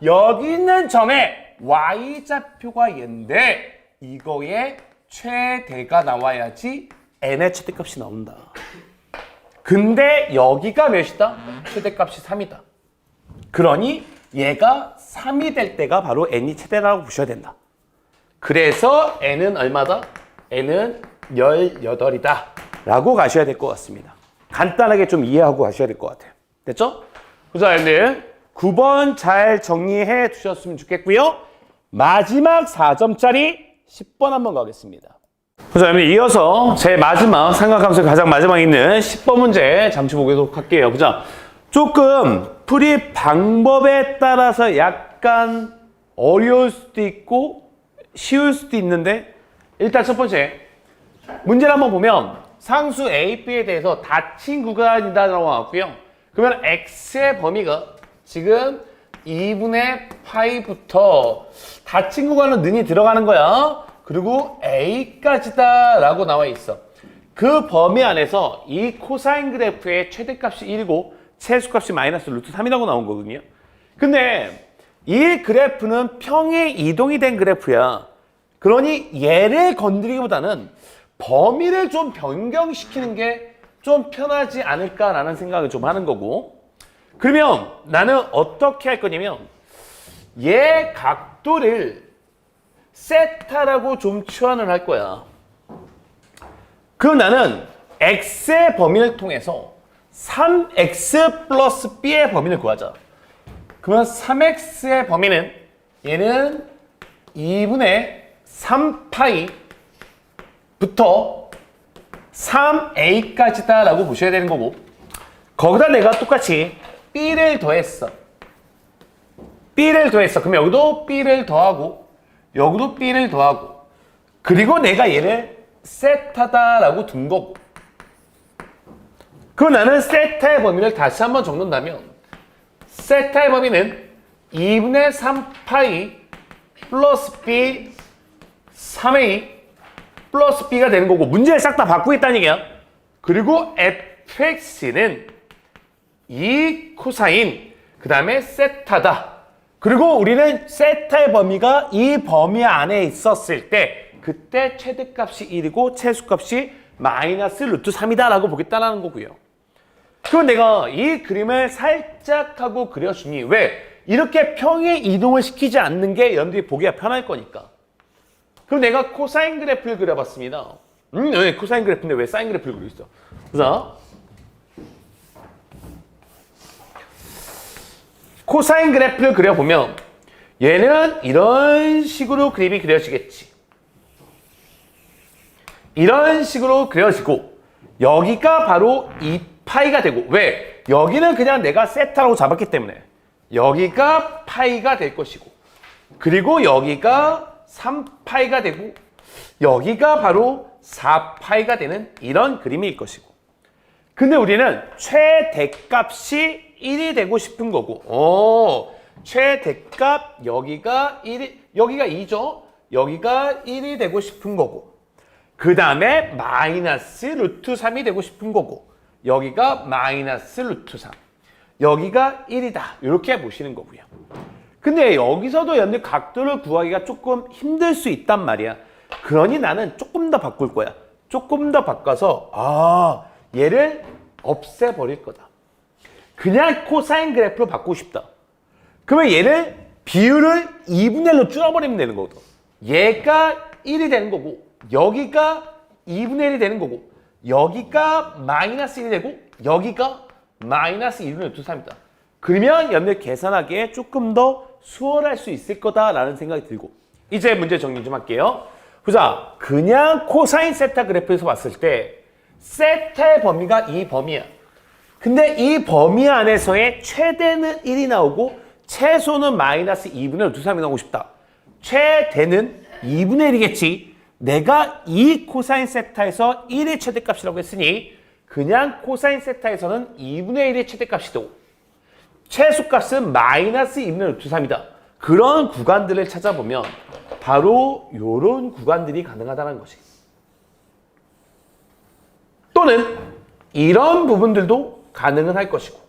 여기 있는 점에 Y좌표가 얘인데 이거의 최대가 나와야지 n의 최대값이 나온다. 근데 여기가 몇이다? 최대값이 3이다. 그러니 얘가 3이 될 때가 바로 n이 최대라고 보셔야 된다. 그래서 n은 얼마다? n은 18이다 라고 가셔야 될 것 같습니다. 간단하게 좀 이해하고 가셔야 될 것 같아요. 됐죠? 자, 여러분들 9번 잘 정리해 두셨으면 좋겠고요. 마지막 4점짜리 10번 한번 가겠습니다. 자, 여러분 이어서 제 마지막 삼각함수 가장 마지막에 있는 10번 문제 잠시 보도록 할게요. 보자. 조금 풀이 방법에 따라서 약간 어려울 수도 있고 쉬울 수도 있는데 일단 첫 번째 문제를 한번 보면 상수 A, B에 대해서 닫힌 구간이다 라고 나왔고요. 그러면 X의 범위가 지금 2분의 파이부터 닫힌 구간은 는이 들어가는 거야. 그리고 A까지다 라고 나와 있어. 그 범위 안에서 이 코사인 그래프의 최대값이 1이고 최소값이 마이너스 루트 3이라고 나온 거거든요. 근데 이 그래프는 평행 이동이 된 그래프야. 그러니 얘를 건드리기보다는 범위를 좀 변경시키는 게 좀 편하지 않을까라는 생각을 좀 하는 거고. 그러면 나는 어떻게 할 거냐면 얘 각도를 세타라고 좀 치환을 할 거야. 그럼 나는 x의 범위를 통해서 3x 플러스 b의 범위를 구하자. 그러면 3x의 범위는 얘는 2분의 3파이부터 3a까지다 라고 보셔야 되는 거고, 거기다 내가 똑같이 b를 더했어. b를 더했어. 그럼 여기도 b를 더하고 여기도 b를 더하고, 그리고 내가 얘를 세타다라고 둔 거고. 그럼 나는 세타의 범위를 다시 한번 적는다면 세타의 범위는 2분의 3파이 플러스 b 3a 플러스 b가 되는 거고, 문제를 싹 다 바꾸겠다는 얘기야. 그리고 fx는 2 코사인 그 다음에 세타다. 그리고 우리는 세타의 범위가 이 범위 안에 있었을 때 그때 최대값이 1이고 최소값이 마이너스 루트 3이다 라고 보겠다는 거고요. 그럼 내가 이 그림을 살짝 하고 그려주니, 왜? 이렇게 평행 이동을 시키지 않는 게 여러분들이 보기가 편할 거니까. 그럼 내가 코사인 그래프를 그려봤습니다. 네, 코사인 그래프인데 왜 사인 그래프를 그리고 있어? 자, 코사인 그래프를 그려보면 얘는 이런 식으로 그림이 그려지겠지. 이런 식으로 그려지고 여기가 바로 2파이가 되고, 왜? 여기는 그냥 내가 세타라고 잡았기 때문에 여기가 파이가 될 것이고, 그리고 여기가 3파이가 되고 여기가 바로 4파이가 되는 이런 그림일 것이고. 근데 우리는 최대값이 1이 되고 싶은 거고, 최대값 여기가 1이, 여기가 2죠. 여기가 1이 되고 싶은 거고, 그 다음에 마이너스 루트 3이 되고 싶은 거고, 여기가 마이너스 루트 3, 여기가 1이다 이렇게 보시는 거고요. 근데 여기서도 여러분들 각도를 구하기가 조금 힘들 수 있단 말이야. 그러니 나는 조금 더 바꿀 거야. 조금 더 바꿔서 얘를 없애버릴 거다. 그냥 코사인 그래프로 바꾸고 싶다. 그러면 얘를 비율을 2분의 1로 줄여버리면 되는 거거든. 얘가 1이 되는 거고 여기가 2분의 1이 되는 거고 여기가 마이너스 1이 되고 여기가 마이너스 2분의 루트 3이다. 그러면 여러분들 계산하기에 조금 더 수월할 수 있을 거다라는 생각이 들고, 이제 문제 정리 좀 할게요. 보자. 그냥 코사인 세타 그래프에서 봤을 때 세타의 범위가 이 범위야. 근데 이 범위 안에서의 최대는 1이 나오고 최소는 마이너스 2분의 루트 3이 나오고 싶다. 최대는 2분의 1이겠지. 내가 이 코사인 세타에서 1의 최대값이라고 했으니 그냥 코사인 세타에서는 2분의 1의 최대값이 되고 최소값은 마이너스 2분의 루트 3이다. 그런 구간들을 찾아보면 바로 이런 구간들이 가능하다는 것이. 또는 이런 부분들도 가능은 할 것이고,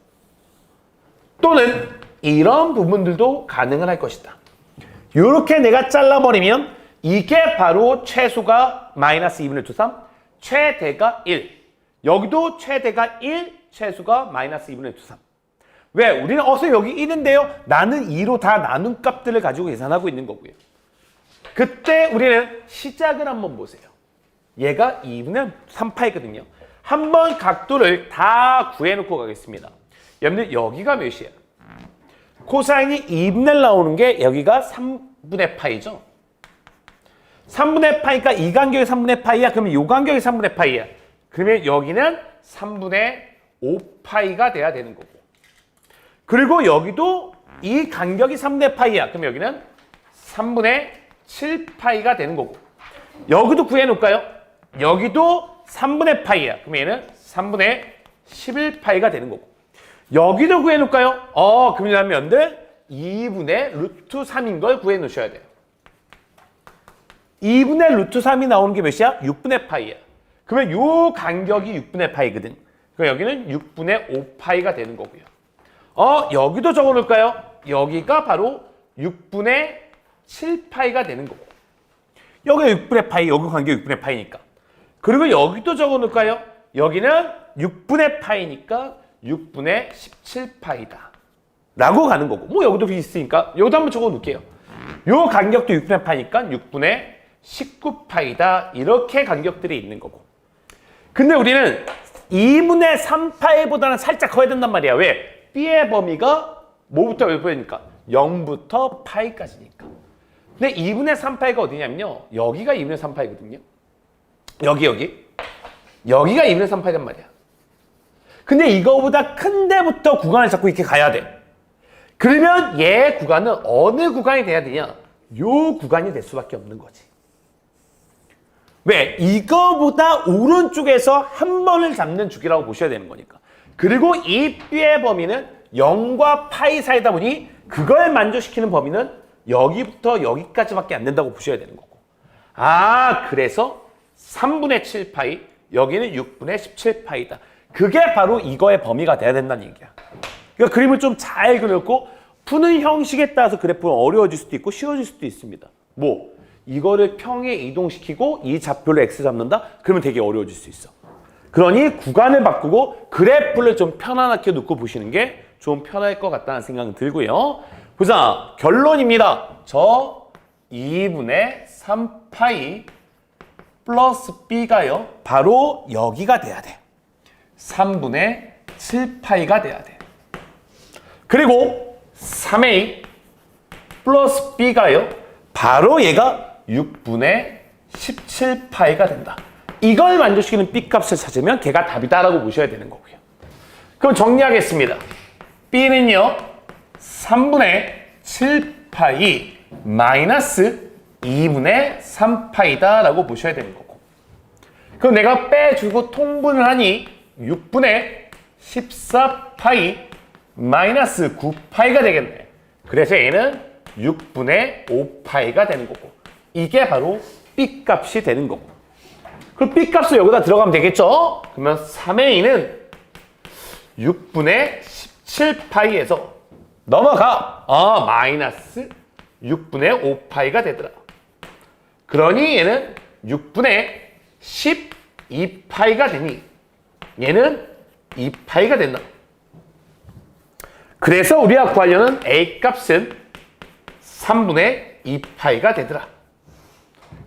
또는 이런 부분들도 가능은 할 것이다. 이렇게 내가 잘라버리면 이게 바로 최소가 마이너스 2분의 루트 3, 최대가 1. 여기도 최대가 1, 최소가 마이너스 2분의 루트 3. 왜? 우리는 선생님 여기 1인데요. 나는 2로 다 나눈 값들을 가지고 계산하고 있는 거고요. 그때 우리는 시작을 한번 보세요. 얘가 2분의 3파이거든요. 한번 각도를 다 구해놓고 가겠습니다. 여러분들 여기가 몇이야? 코사인이 2분의 1 나오는 게 여기가 3분의 파이죠. 3분의 파이니까 이 간격이 3분의 파이야. 그러면 이 간격이 3분의 파이야. 그러면 여기는 3분의 5파이가 돼야 되는 거고. 그리고 여기도 이 간격이 3분의 파이야. 그럼 여기는 3분의 7파이가 되는 거고. 여기도 구해놓을까요? 여기도 3분의 파이야. 그럼 얘는 3분의 11파이가 되는 거고. 여기도 구해놓을까요? 그러면 여러분들 2분의 루트 3인 걸 구해놓으셔야 돼요. 2분의 루트 3이 나오는 게 몇이야? 6분의 파이야. 그러면 요 간격이 6분의 파이거든. 그럼 여기는 6분의 5파이가 되는 거고요. 여기도 적어놓을까요? 여기가 바로 6분의 7파이가 되는 거고. 여기가 6분의 파이, 여기 간격 6분의 파이니까. 그리고 여기도 적어놓을까요? 여기는 6분의 파이니까 6분의 17파이다. 라고 가는 거고. 뭐 여기도 있으니까 여기도 한번 적어놓을게요. 요 간격도 6분의 파이니까 6분의 19파이다. 이렇게 간격들이 있는 거고. 근데 우리는 2분의 3파이보다는 살짝 커야 된단 말이야. 왜? B의 범위가 뭐부터 몇 번이니까? 0부터 파이까지니까. 근데 2분의 3파이가 어디냐면요. 여기가 2분의 3파이거든요. 여기가 2분의 3파이란 말이야. 근데 이거보다 큰 데부터 구간을 잡고 이렇게 가야 돼. 그러면 얘 구간은 어느 구간이 돼야 되냐? 요 구간이 될 수밖에 없는 거지. 왜? 이거보다 오른쪽에서 한 번을 잡는 주기라고 보셔야 되는 거니까. 그리고 이 B의 범위는 0과 파이 사이다 보니 그걸 만족시키는 범위는 여기부터 여기까지밖에 안 된다고 보셔야 되는 거고. 그래서 3분의 7파이, 여기는 6분의 17파이다. 그게 바로 이거의 범위가 돼야 된다는 얘기야. 그러니까 그림을 좀 잘 그려놓고 푸는 형식에 따라서 그래프는 어려워질 수도 있고 쉬워질 수도 있습니다. 이거를 평에 이동시키고 이 좌표를 x 잡는다? 그러면 되게 어려워질 수 있어. 그러니 구간을 바꾸고 그래프를 좀 편안하게 놓고 보시는 게 좀 편할 것 같다는 생각이 들고요. 보자, 결론입니다. 저 2분의 3파이 플러스 b가요. 바로 여기가 돼야 돼. 3분의 7파이가 돼야 돼. 그리고 3a 플러스 b가요. 바로 얘가 6분의 17파이가 된다. 이걸 만족시키는 b값을 찾으면 걔가 답이다라고 보셔야 되는 거고요. 그럼 정리하겠습니다. b는요. 3분의 7파이 마이너스 2분의 3파이다 라고 보셔야 되는 거고. 그럼 내가 빼주고 통분을 하니 6분의 14파이 마이너스 9파이가 되겠네. 그래서 얘는 6분의 5파이가 되는 거고. 이게 바로 b값이 되는 거고. 그럼 b값을 여기다 들어가면 되겠죠? 그러면 3a는 6분의 17파이에서 넘어가. 마이너스 6분의 5파이가 되더라. 그러니 얘는 6분의 12파이가 되니 얘는 2파이가 된다. 그래서 우리가 구하려는 a 값은 3분의 2파이가 되더라.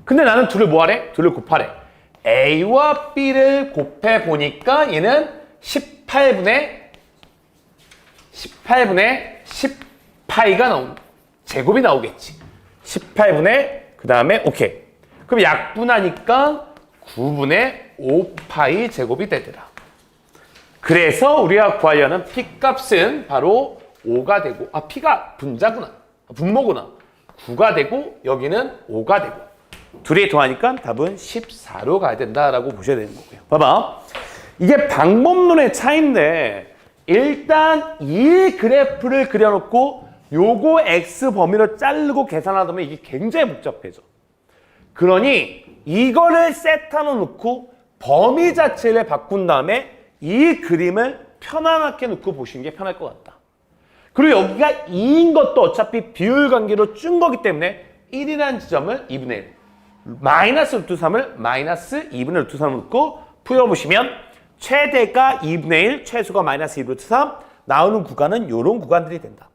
근데 나는 둘을 뭐하래? 둘을 곱하래. a와 b를 곱해 보니까 얘는 18분의 10파이가 나오는 제곱이 나오겠지. 18분의 그 다음에 오케이. 그럼 약분하니까 9분의 5파이 제곱이 되더라. 그래서 우리가 구하려는 p값은 바로 5가 되고 p가 분모구나. 9가 되고 여기는 5가 되고 둘이 더하니까 답은 14로 가야 된다라고 보셔야 되는 거고요. 봐봐. 이게 방법론의 차이인데 일단 이 그래프를 그려놓고 요거 x 범위를 자르고 계산하다 보면 이게 굉장히 복잡해져. 그러니 이거를 세타로 놓고 범위 자체를 바꾼 다음에 이 그림을 편안하게 놓고 보시는 게 편할 것 같다. 그리고 여기가 2인 것도 어차피 비율 관계로 준 거기 때문에 1이라는 지점을 2분의 1, 마이너스 루트 3을 마이너스 2분의 루트 3을 놓고 풀어보시면 최대가 2분의 1, 최소가 마이너스 2 루트 3, 나오는 구간은 이런 구간들이 된다.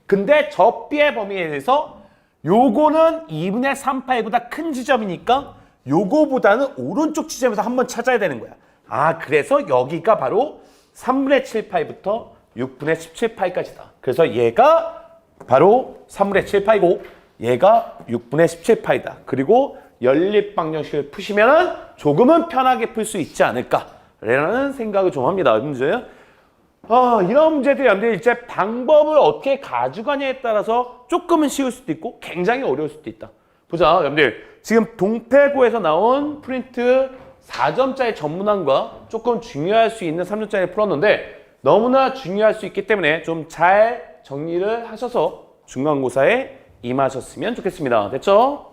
근데 저 B의 범위에 대해서 요거는 2분의 3파이보다 큰 지점이니까 요거보다는 오른쪽 지점에서 한번 찾아야 되는 거야. 아, 그래서 여기가 바로 3분의 7파이부터 6분의 17파이까지다. 그래서 얘가 바로 3분의 7파이고 얘가 6분의 17파이다. 그리고 연립방정식을 푸시면 조금은 편하게 풀 수 있지 않을까라는 생각을 좀 합니다. 문제요. 이런 문제들이 여러분들 이제 방법을 어떻게 가져가냐에 따라서 조금은 쉬울 수도 있고 굉장히 어려울 수도 있다. 보자, 여러분들. 지금 동패고에서 나온 프린트 4점짜리 전문항과 조금 중요할 수 있는 3점짜리 풀었는데 너무나 중요할 수 있기 때문에 좀 잘 정리를 하셔서 중간고사에 임하셨으면 좋겠습니다. 됐죠?